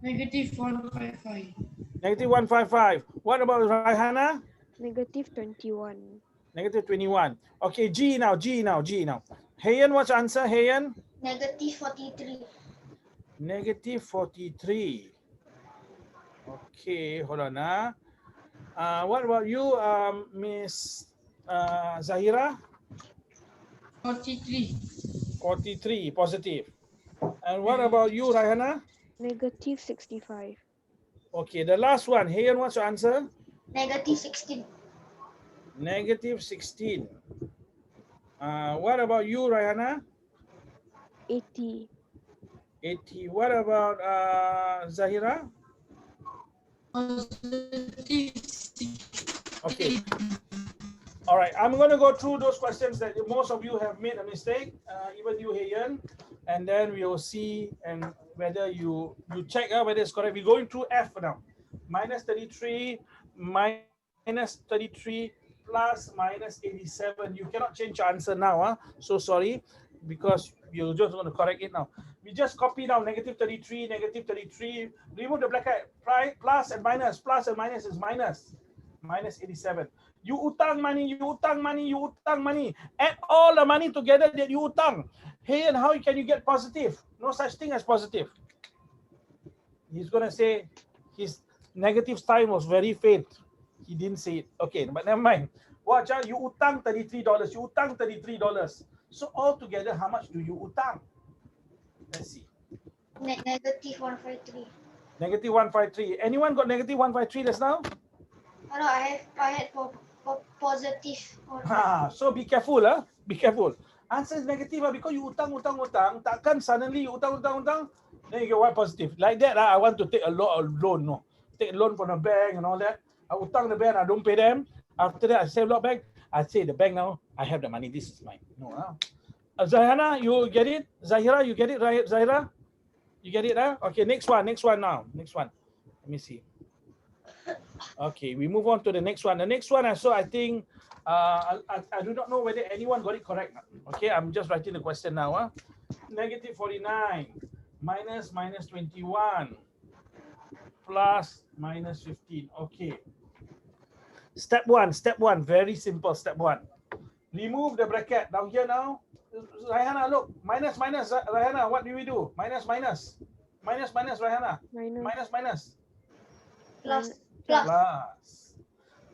Negative 155. Negative 155. What about Raihana? Negative 21. Negative 21. Okay, G now. Hayan, what's your answer, Hayan? Negative 43. Negative 43. Okay, hold on. What about you, Miss Zahira? 43. 43, positive. And what about you, Raihana? Negative 65. Okay, the last one. Hayan, what's your answer? Negative 16. Negative 16. What about you, Raihana? 80. 80. What about Zahira? Positive 16. Okay. All right, I'm going to go through those questions that most of you have made a mistake, even you, Hayan, and then we will see and whether you check out whether it's correct. We're going through F now. Minus 33, minus 33, plus minus 87. You cannot change your answer now. So sorry, because you're just going to correct it now. We just copy now negative 33, negative 33. Remove the bracket. Plus and minus is minus. Minus 87. You utang money, you utang money, you utang money. Add all the money together that you utang. Hey, and how can you get positive? No such thing as positive. He's going to say his negative sign was very faint. He didn't say it. Okay, but never mind. Watch out, you utang $33. You utang $33. So altogether, how much do you utang? Let's see. Negative 153. Negative 153. Anyone got negative 153 just now? Oh, no, I had positive. So be careful, be careful. Answer is negative because you utang. Takkan suddenly you utang, then you get one positive. Like that, I want to take a loan. No, take a loan from the bank and all that. I utang the bank, I don't pay them. After that, I save a lot back. I say the bank now, I have the money. This is mine. No, Zahana, you get it? Zahira, you get it, right? Zahira, you get it? Okay, next one now. Next one. Let me see. Okay, we move on to the next one. The next one, I think, I do not know whether anyone got it correct. Okay, I'm just writing the question now. Negative 49 minus 21 plus minus 15. Okay. Step one, very simple. Step one. Remove the bracket. Down here now. Raihana, look. Minus, Raihana, what do we do? Minus, Raihana. Minus. Plus.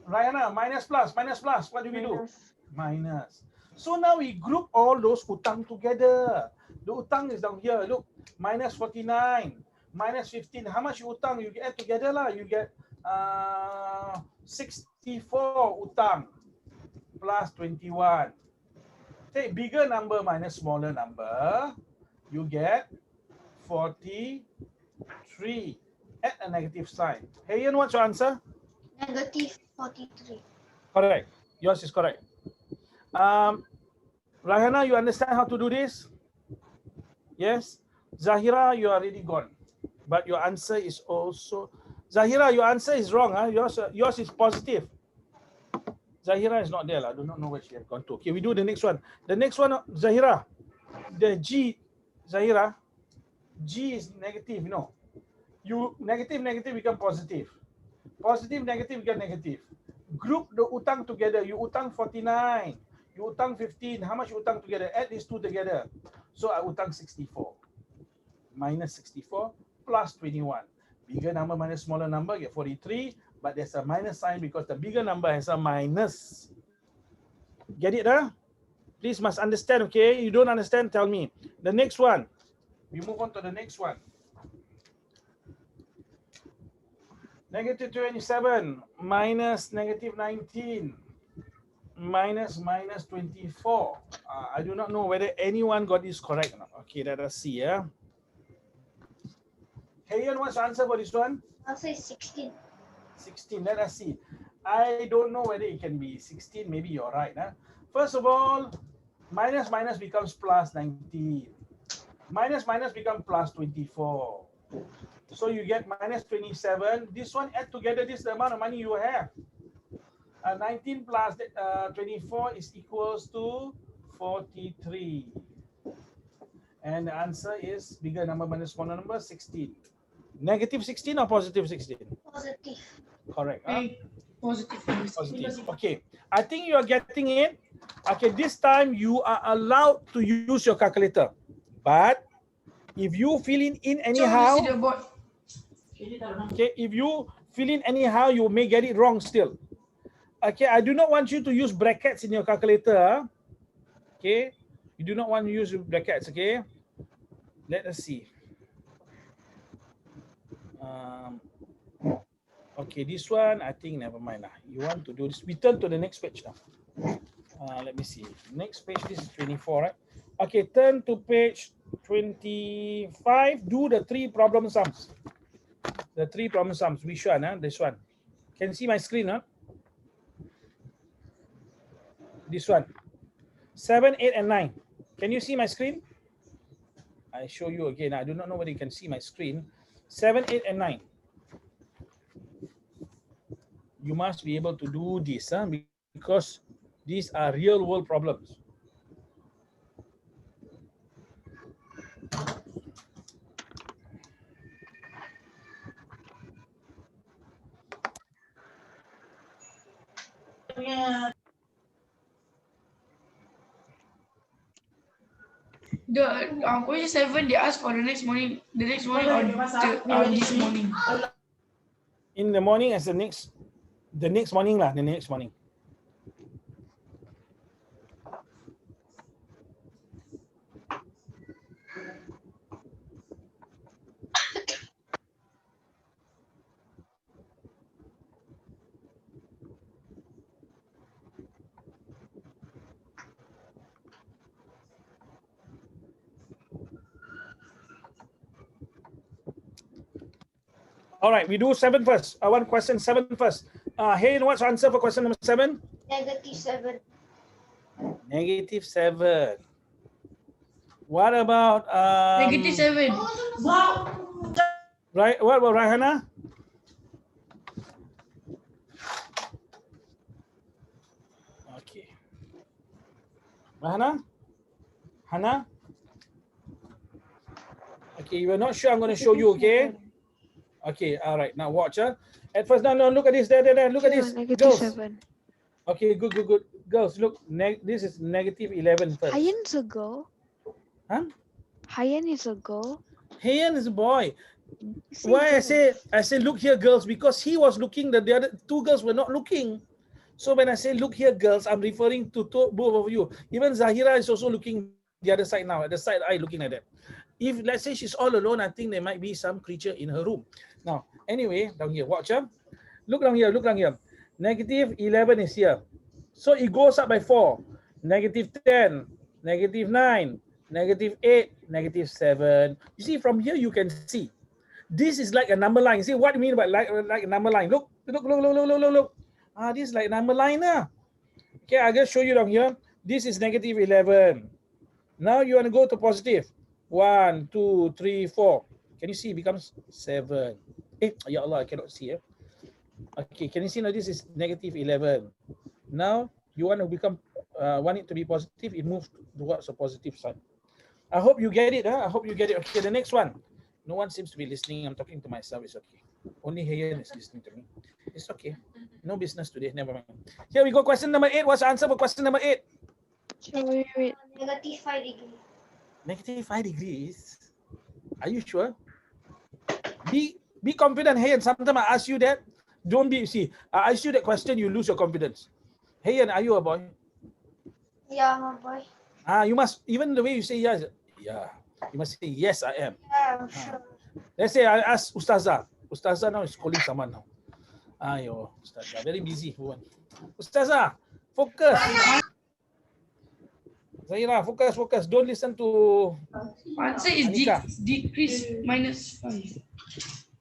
Raihana, minus plus. What do we do? Minus. So now we group all those utang together. The utang is down here. Look, minus 49, minus 15. How much you utang? You get together lah. You get 64 utang plus 21. Take bigger number minus smaller number. You get 43. Add a negative sign. Hayan, what's your answer? Negative 43. Correct. Yours is correct. Rahana, you understand how to do this? Yes. Zahira, you are already gone. But your answer is also... Zahira, your answer is wrong. Huh? Yours is positive. Zahira is not there. I do not know where she has gone to. Okay, we do the next one. The next one, Zahira. The G, Zahira. G is negative, no. You negative become positive. Positive, negative become negative. Group the utang together. You utang 49. You utang 15. How much you utang together? Add these two together. So I utang 64. Minus 64 plus 21. Bigger number minus smaller number get 43. But there's a minus sign because the bigger number has a minus. Get it, huh? Please must understand, okay? You don't understand, tell me. The next one. We move on to the next one. Negative 27 minus negative 19 minus 24. I do not know whether anyone got this correct or not. Okay, let us see. Yeah. Hayan, what's the answer for this one? Answer is 16. 16. Let us see. I don't know whether it can be 16. Maybe you're right. Huh? First of all, minus becomes plus 19. Minus becomes plus 24. So you get minus 27. This one add together, this is the amount of money you have. 19 plus 24 is equals to 43. And the answer is bigger number minus smaller number, 16. Negative 16 or positive 16? Positive. Correct. Huh? Positive. Positive. Okay. I think you are getting it. Okay, this time you are allowed to use your calculator. But if you fill in anyhow, okay, if you fill in anyhow, you may get it wrong still. Okay, I do not want you to use brackets in your calculator. Okay, you do not want to use brackets. Okay, let us see. Okay, this one I think never mind. You want to do this? We turn to the next page now. Let me see. Next page. This is 24, right? Okay, turn to page 25. Do the three problem sums. The three problem sums. Which one? This one. Can you see my screen? This one. 7, 8, and 9. Can you see my screen? I show you again. I do not know whether you can see my screen. 7, 8, and 9. You must be able to do this because these are real world problems. The question 7 they asked for the next morning or this morning. In the morning as the next morning lah, the next morning. All right, we do 7 first. I want question 7 first. Hey, what's the answer for question number 7? Negative 7. Negative 7. What about Negative 7. Right? What about Rahana? Okay. Rahana? Hana? Okay, you're not sure. I'm going to show you. Okay. Okay, all right. Now watch. At first, no, look at this. There. Look at this. Negative Girls. 7. Okay, good. Girls, look. This is negative 11 first. Hayan is a girl. Huh? Hayan is a girl. Hayan is a boy. See, Why girls. I say look here, girls, because he was looking. The other two girls were not looking. So when I say look here, girls, I'm referring to both of you. Even Zahira is also looking the other side now. At the side eye looking at that. If let's say she's all alone, I think there might be some creature in her room. Now, anyway, down here, watch. Look down here. Negative 11 is here. So it goes up by 4. Negative 10, negative 9, negative 8, negative 7. You see, from here you can see. This is like a number line. See what I mean by like a number line? Look, Look. This is like number line. Okay, I'll just show you down here. This is negative 11. Now you want to go to positive. 1, 2, 3, 4. Can you see it becomes 7? Ya Allah, I cannot see. Okay, can you see now this is negative 11. Now you want to become, want it to be positive, it moves towards a positive side. I hope you get it. I hope you get it. Okay, the next one. No one seems to be listening. I'm talking to myself. It's okay. Only Hayan is listening to me. It's okay. No business today. Never mind. Here we go. Question number 8. What's the answer for question number 8? Wait. Negative 5 degree. Negative 5 degrees. Are you sure? Be confident. Hayan, sometimes I ask you that. Don't be, see, I ask you that question, you lose your confidence. Hayan, are you a boy? Yeah, my boy. You must, even the way you say yes, yeah, you must say, yes, I am. Yeah, I'm sure. Let's say I ask Ustazah. Ustazah now is calling someone now. Ayo, Ustazah, very busy. Ustazah, focus. Zahira, focus. Don't listen to Answer is Anika. decrease minus 5.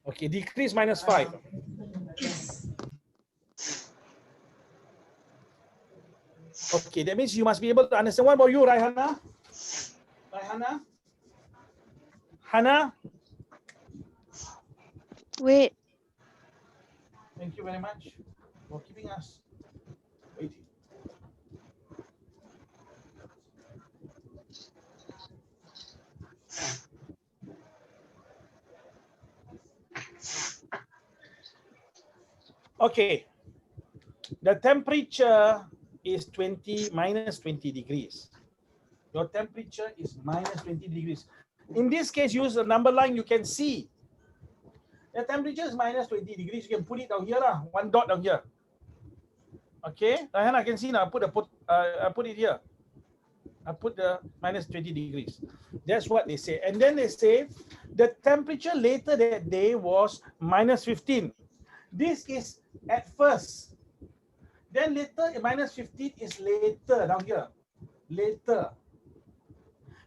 Okay, decrease minus 5. Okay, that means you must be able to understand. What about you, Raihana? Hannah? Wait. Thank you very much for keeping us waiting. Okay, the temperature is minus 20 degrees. Your temperature is minus 20 degrees. In this case, use the number line you can see. The temperature is minus 20 degrees. You can put it down here, one dot down here. Okay, Diana, I can see now. I put it here. I put the minus 20 degrees. That's what they say. And then they say the temperature later that day was minus 15. This is at first. Then later, minus 15 is later down here. Later.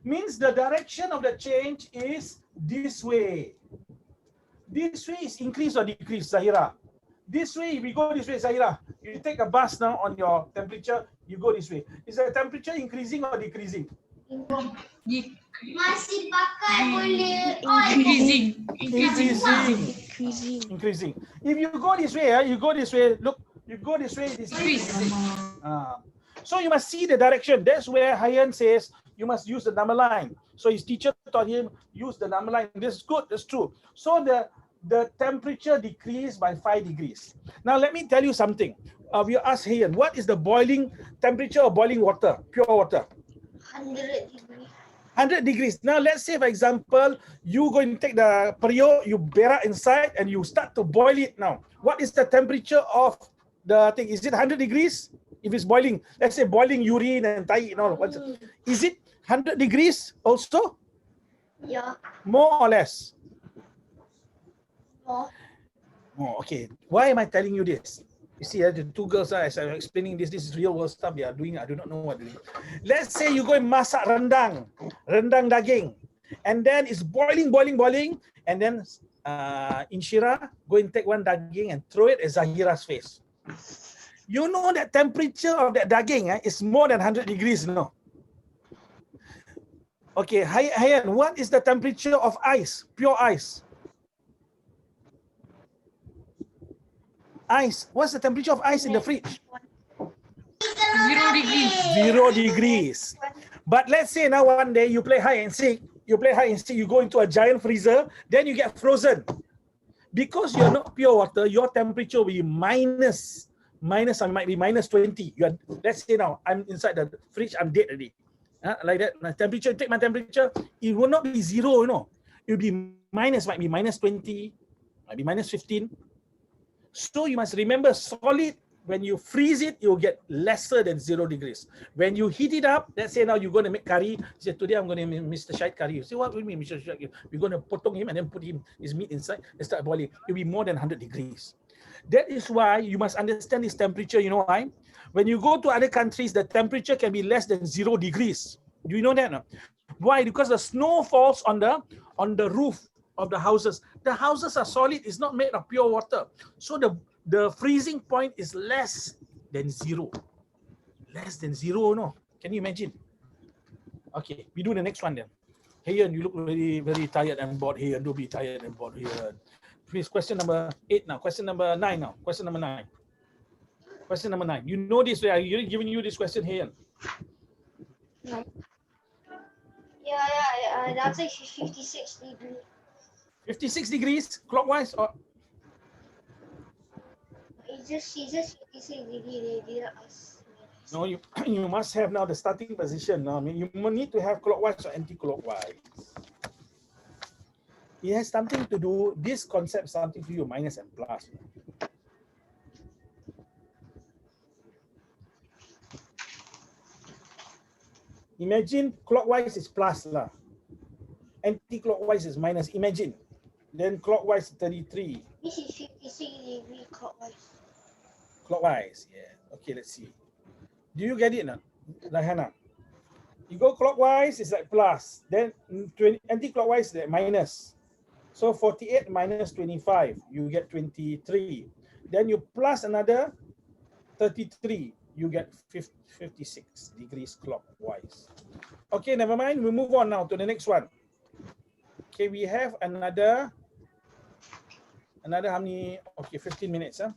Means the direction of the change is this way. This way is increase or decrease, Zahira. This way, if we go this way, Zahira, you take a bus now on your temperature, you go this way. Is the temperature increasing or decreasing? Masih pakai boleh. Increasing. If you go this way, look, you go this way, this decreasing. So you must see the direction. That's where Hayan says you must use the number line. So his teacher taught him use the number line. This is good, that's true. So the temperature decreased by 5 degrees. Now let me tell you something. We asked Hayan, what is the boiling temperature of boiling water, pure water? 100 degree. 100 degrees. Now let's say, for example, you go and take the periuk, you berak inside and you start to boil it now. What is the temperature of the thing? Is it 100 degrees? If it's boiling, let's say boiling urine and tai and all. Is it 100 degrees also? Yeah. More or less? More. Oh, okay. Why am I telling you this? You see, the two girls, as I'm explaining this is real world stuff they are doing. I do not know what they're doing. Let's say you go and masak rendang daging, and then it's boiling, and then Inshira go and take one daging and throw it at Zahira's face. You know that temperature of that daging is more than 100 degrees, no? Okay, Hayan, what is the temperature of ice, pure ice? Ice. What's the temperature of ice in the fridge? 0 degrees. 0 degrees. But let's say now one day you play hide and seek, you go into a giant freezer, then you get frozen. Because you're not pure water, your temperature will be minus, I might be minus 20. Let's say now, I'm inside the fridge, I'm dead already. Like that, my temperature, take my temperature, it will not be 0, you know. It will be minus, might be minus 20, might be minus 15. So you must remember, solid, when you freeze it, you'll get lesser than 0 degrees. When you heat it up, let's say now you're going to make curry. You say, today I'm going to make Mr. Shaheed curry. You say, what do you mean, Mr. Shaheed? We're going to potong him and then put his meat inside and start boiling. It'll be more than 100 degrees. That is why you must understand this temperature. You know why? When you go to other countries, the temperature can be less than 0 degrees. Do you know that? No? Why? Because the snow falls on the roof of the houses. The houses are solid. It's not made of pure water. So the the freezing point is less than 0. Less than 0, no? Can you imagine? Okay, we do the next one then. Hey, you look very, very tired and bored here. Don't be tired and bored here. Please, question number 8 now. Question number 9 now. Question number 9. Question number 9. You know this, right? I'm giving you this question here. No. Yeah. The answer is 56 degrees. 56 degrees clockwise or It's just 56 degrees. They didn't ask. no? You must have now the starting position. No? I mean, you need to have clockwise or anti-clockwise. It has something to do. This concept something to you minus and plus. Imagine clockwise is plus lah. Anti-clockwise is minus. Imagine. Then clockwise 33. This is 56 degrees clockwise. Clockwise, yeah. Okay, let's see. Do you get it now, Rahana? You go clockwise, it's like plus. Then anti-clockwise, is like minus. So 48 minus 25, you get 23. Then you plus another 33, you get 56 degrees clockwise. Okay, never mind. We move on now to the next one. Okay, we have another how many? Okay, 15 minutes. Huh?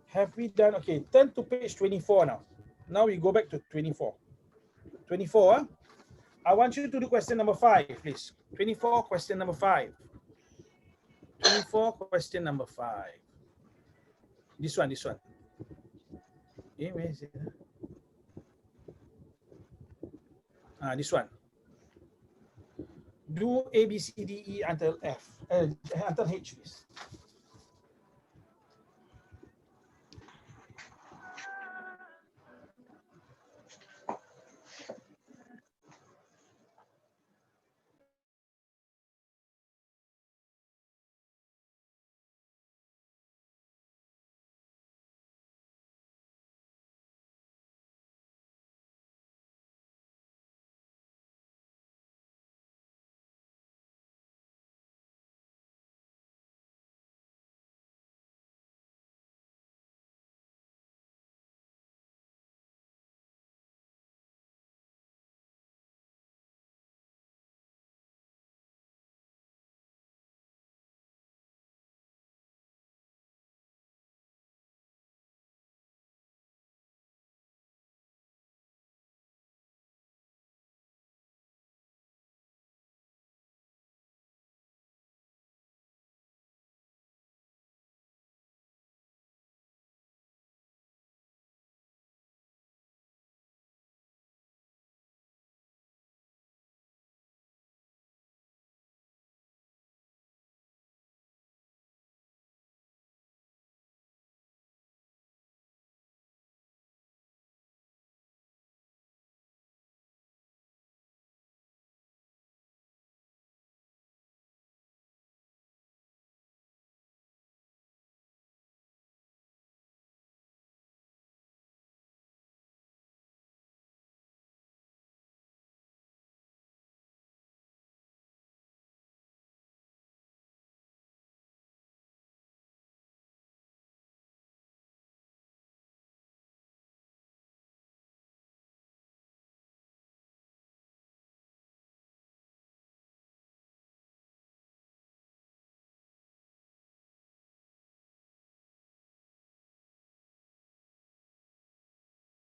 Have we done? Okay, turn to page 24 now. Now we go back to 24. 24. Huh? I want you to do question number 5, please. 24, question number 5. 24, question number 5. This one. Okay, where is it? This one. Do A, B, C, D, E until F, until H, please.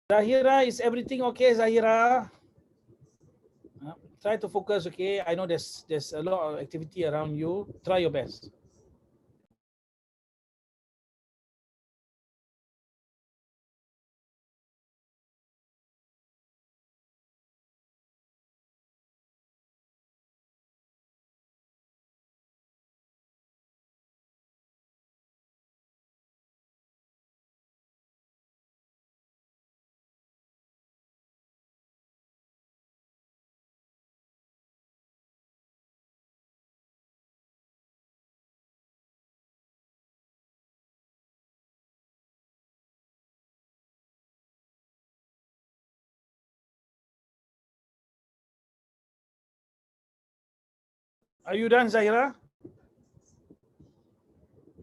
Zahira, is everything okay, Zahira? Try to focus, okay? I know there's a lot of activity around you. Try your best. Are you done, Zahira?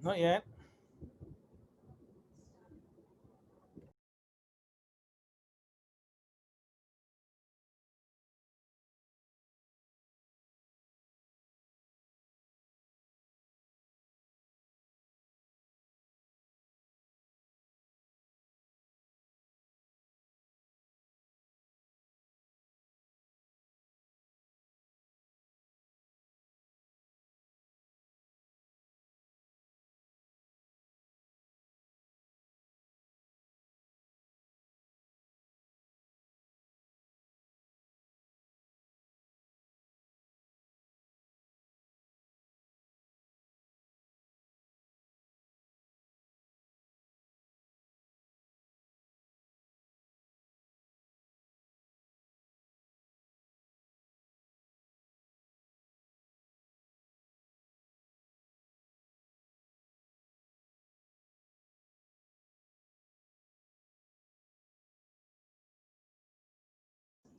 Not yet.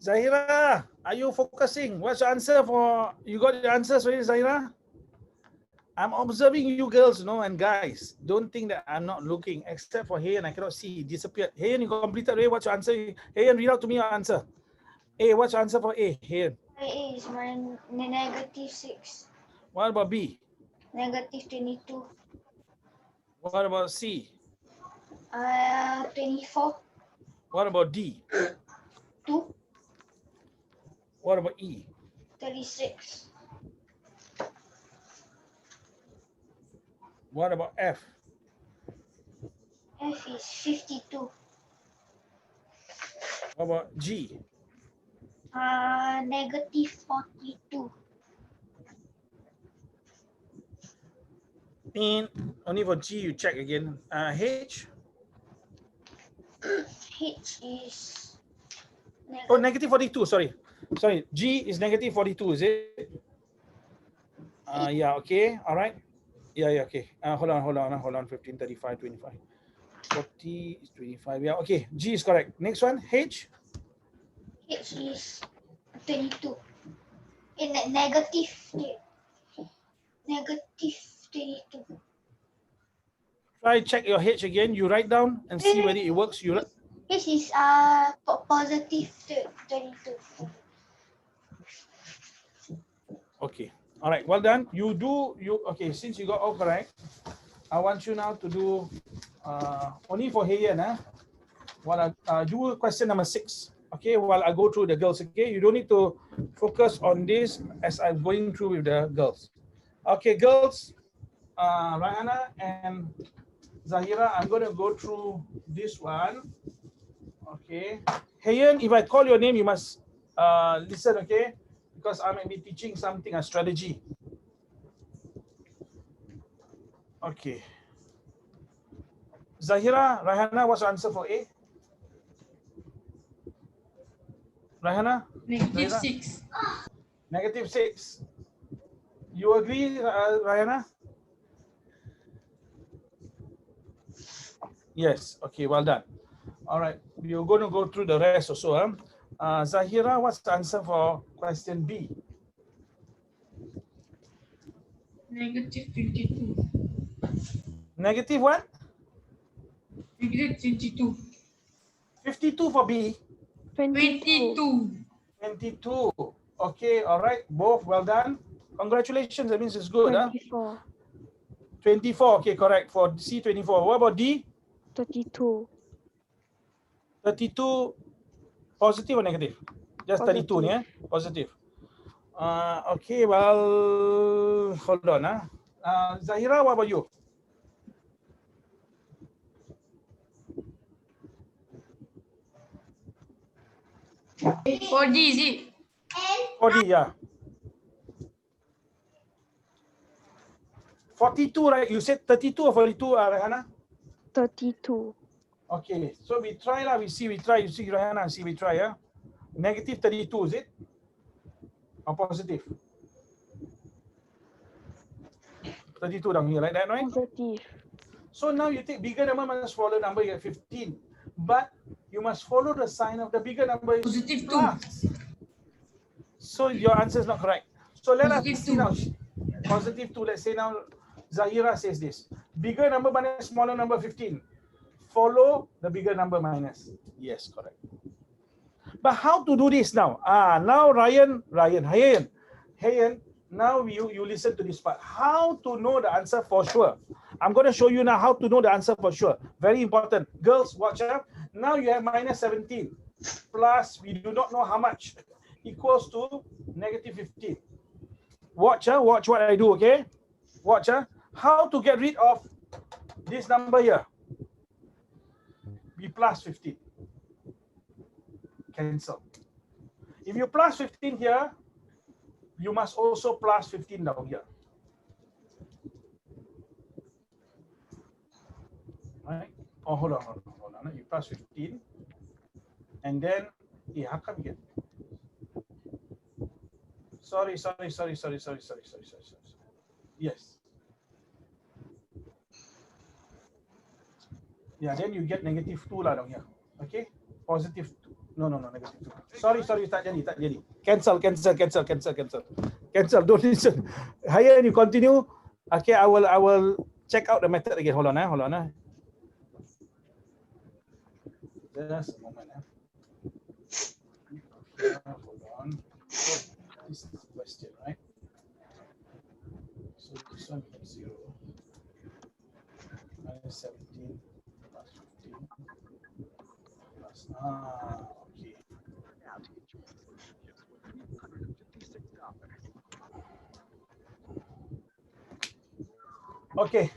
Zahira, are you focusing? What's your answer for, you got your answers ready, Zahira? I'm observing you girls, and guys. Don't think that I'm not looking, except for Hayan, I cannot see, he disappeared. Hayan, you completed, Ray, what's your answer? Hayan, read out to me your answer. A, what's your answer for A, Hayan? A is negative 6. What about B? Negative 22. What about C? 24. What about D? 2. What about E? 36. What about F? F is 52. What about G? Negative 42. In only for G, you check again. H? H is Oh, negative 42, sorry. G is negative 42, is it? Yeah, okay, all right. Yeah, okay. Hold on. 15, 35, 25. 40 is 25. Yeah, okay. G is correct. Next one, H? H is 22. Negative 22. Try check your H again. You write down and see whether it works. H is positive 22. Okay. All right. Well done. Okay. Since you got all correct, I want you now to do only for Hayan. While I do question number 6. Okay. While I go through the girls. Okay. You don't need to focus on this as I'm going through with the girls. Okay, girls. Rayana and Zahira, I'm going to go through this one. Okay. Hayan, if I call your name, you must listen, okay? Because I might be teaching something, a strategy. Okay. Zahira, Rahana, what's your answer for A? Rahana? Negative Zahira? 6. Negative 6. You agree, Rahana? Yes. Okay, well done. All right. We're going to go through the rest also. Zahira, what's the answer for question B? Negative 22. Negative what? Negative 22. 52 for B. 22. 22. Okay, all right. Both well done. Congratulations. That means it's good. 24. 24. Okay, correct. For C, 24. What about D? 32. 32. Positive or negative? Just 32, Positive. yeah? Positive. Okay, well, hold on. Zahira, what about you? For D, is it? 40, yeah. 42, right? You said 32 or 42, Rahana? 32. Okay, so we try lah. We see, you see, Rahana, see, we try, yeah? Negative 32, is it? Or positive? 32 down here, like that, right? Positive. So now you take bigger number minus smaller number, you get 15. But you must follow the sign of the bigger number. Positive 2. Plus. So your answer is not correct. So let Positive us see 2. now. Positive 2. Let's say now Zahira says this. Bigger number minus smaller number 15. Follow the bigger number minus. Yes, correct. But how to do this now? Now Hayan, now you listen to this part. How to know the answer for sure? I'm going to show you now how to know the answer for sure. Very important. Girls, watch out. Now you have minus 17 plus, we do not know how much, equals to negative 15. Watch what I do, okay? Watch how to get rid of this number here. Be plus 15. Cancel. If you plus 15 here, you must also plus 15 down here. Right? Oh, hold on. You plus 15. And then, how come you get? Sorry. Yes. Yeah, then you get negative 2 down here. Okay? Positive 2. No, negative 2. Sorry, tak jadi. Cancel. Don't listen. Higher and you continue. Okay, I will check out the method again. Hold on. Just a moment. Hold on. So this is the question, right? So this one is 0. Minus 17 plus 15 plus okay. Okay.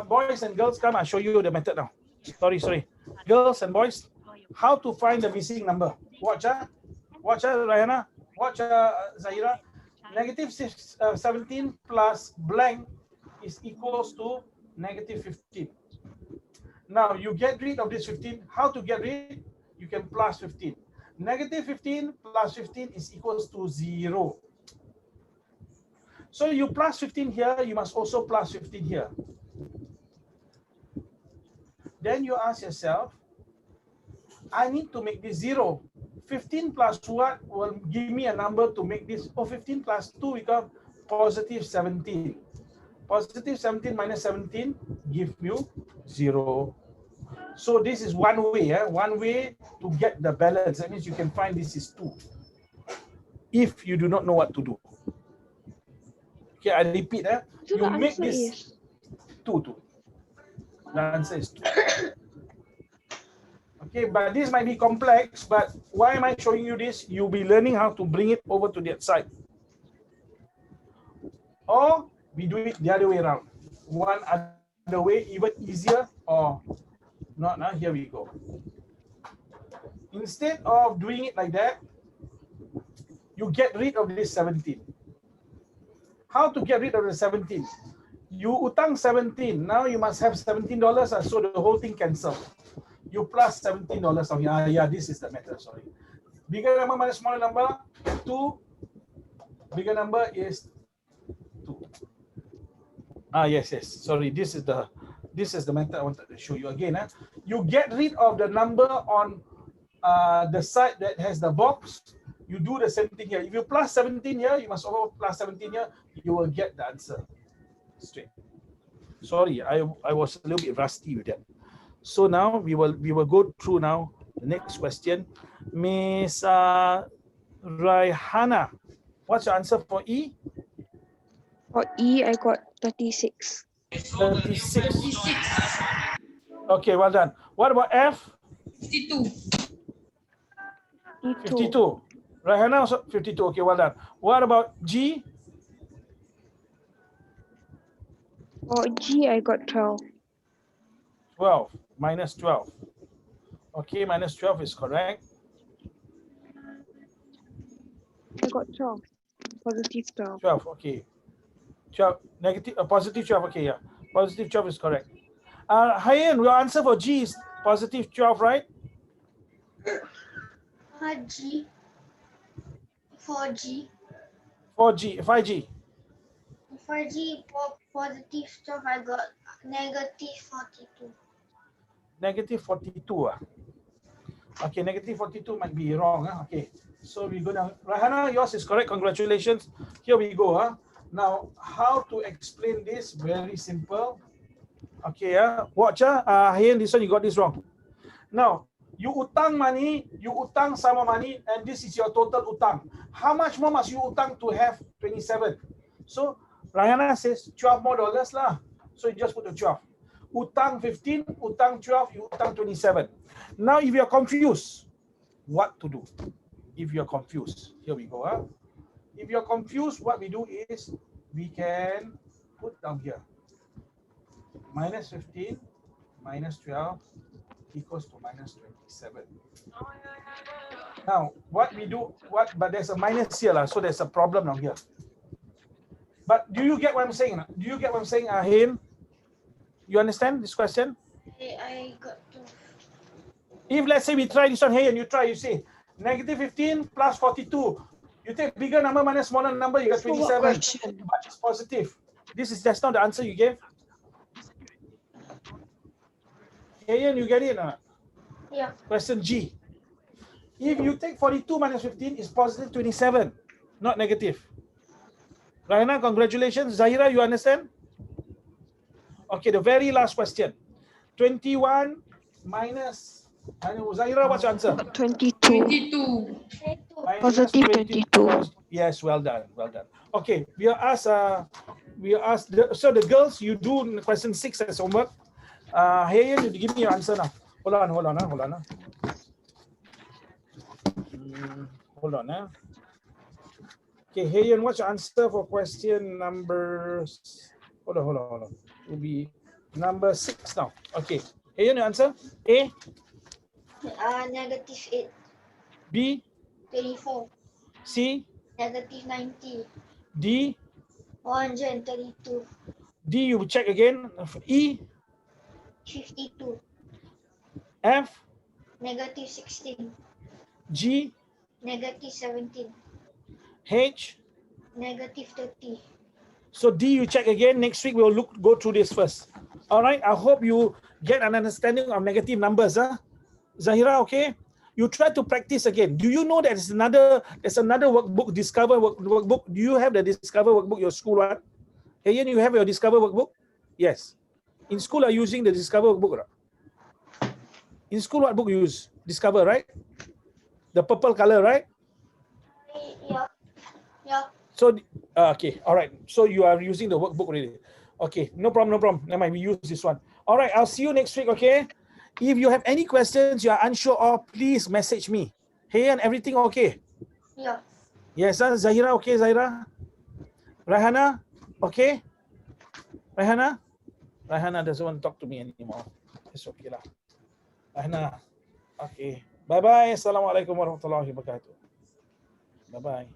Boys and girls, come, I'll show you the method now. Sorry. Girls and boys, how to find the missing number. Watch, Rayana. Watch, Zahira. Negative 17 plus blank is equals to negative 15. Now, you get rid of this 15. How to get rid? You can plus 15. Negative 15 plus 15 is equals to 0. So you plus 15 here, you must also plus 15 here. Then you ask yourself, I need to make this 0. 15 plus what will give me a number to make this? 15 plus 2 become positive 17. Positive 17 minus 17 give you 0. So this is one way, one way to get the balance. That means you can find this is 2. If you do not know what to do. Okay, I repeat. So You the make answer this is 2. The answer is 2. Okay, but this might be complex, but why am I showing you this? You'll be learning how to bring it over to that side. Or we do it the other way around. One other way, even easier, or not. Now here we go. Instead of doing it like that, you get rid of this 17. How to get rid of the 17? You utang 17. Now you must have $17, so the whole thing cancel. You plus $17 on here. Yeah, this is the method. Sorry. Bigger number minus smaller number, 2. Bigger number is 2. Yes. Sorry, this is the method I wanted to show you again. You get rid of the number on the side that has the box. You do the same thing here. If you plus 17 here, you must also plus 17 here. You will get the answer straight. Sorry, I was a little bit rusty with that. So now we will go through now the next question. Miss Raihana, what's your answer for E? for E, I got 36. 36. Okay, well done. What about F? 52. 52. Raihana also 52. Okay, well done. What about G? For G, I got 12. 12 minus 12. Okay, minus 12 is correct. I got 12. Positive 12. 12, okay. 12, negative, positive 12, okay, yeah. Positive 12 is correct. Hayen, your answer for G is positive 12, right? G. 4G. 5G. 4G positive stuff. I got negative 42. Negative 42. Okay, negative 42 might be wrong. Okay, so we're gonna, Rahana, yours is correct. Congratulations. Here we go. Now, how to explain this? Very simple. Okay, watch. Hayen, this one you got this wrong. Now, you utang money, you utang some money, and this is your total utang. How much more must you utang to have 27? So, Rahana says $12 more lah. So you just put the 12. Utang 15, utang 12, you utang 27. Now, if you're confused, what to do? If you're confused, here we go. If you're confused, what we do is we can put down here. Minus 15, minus 12 equals to minus 27. Now, what we do, but there's a minus here, so there's a problem down here. But do you get what I'm saying? Do you get what I'm saying, Hain? You understand this question? I got to. If let's say we try this one, Hain, you try, you see, negative 15 plus 42. You take bigger number minus smaller number, you get 27. But it's positive. This is just not the answer you gave. Hain, you get it? Yeah. Question G. If you take 42 minus 15, it's positive 27, not negative. Rahana, congratulations. Zahira, you understand? Okay, the very last question. 21 minus, Zahira, what's your answer? 22. 22. Minus Positive 20 22. Yes, well done, well done. Okay, we are asked, so the girls, you do question 6 as homework. Hey, you give me your answer now. Hold on. Hold on. Okay, Hayan, what's your answer for question number? Hold on. It will be number 6 now. Okay, Hayan, your answer? A, Negative 8. B, 24. C, Negative 90. D. 132. D, you check again. E, 52. F, Negative 16. G, Negative 17. H. Negative 30. So D, you check again. Next week we'll go through this first. All right. I hope you get an understanding of negative numbers. Zahira, okay? You try to practice again. Do you know that there's another workbook, Discover workbook? Do you have the Discover workbook, your school one? Hey, you have your Discover workbook? Yes. In school, are you using the Discover workbook? In school, what book you use? Discover, right? The purple color, right? Yeah. Yeah. So, okay, all right. So you are using the workbook already. Okay, no problem. Never mind, we use this one. All right, I'll see you next week, okay? If you have any questions you are unsure of, please message me. Hey, and everything okay? Yeah. Yes, Zahira, okay, Zahira? Rahana, okay? Rahana doesn't want to talk to me anymore. It's okay lah. Rahana, okay. Bye-bye. Assalamualaikum warahmatullahi wabarakatuh. Bye-bye.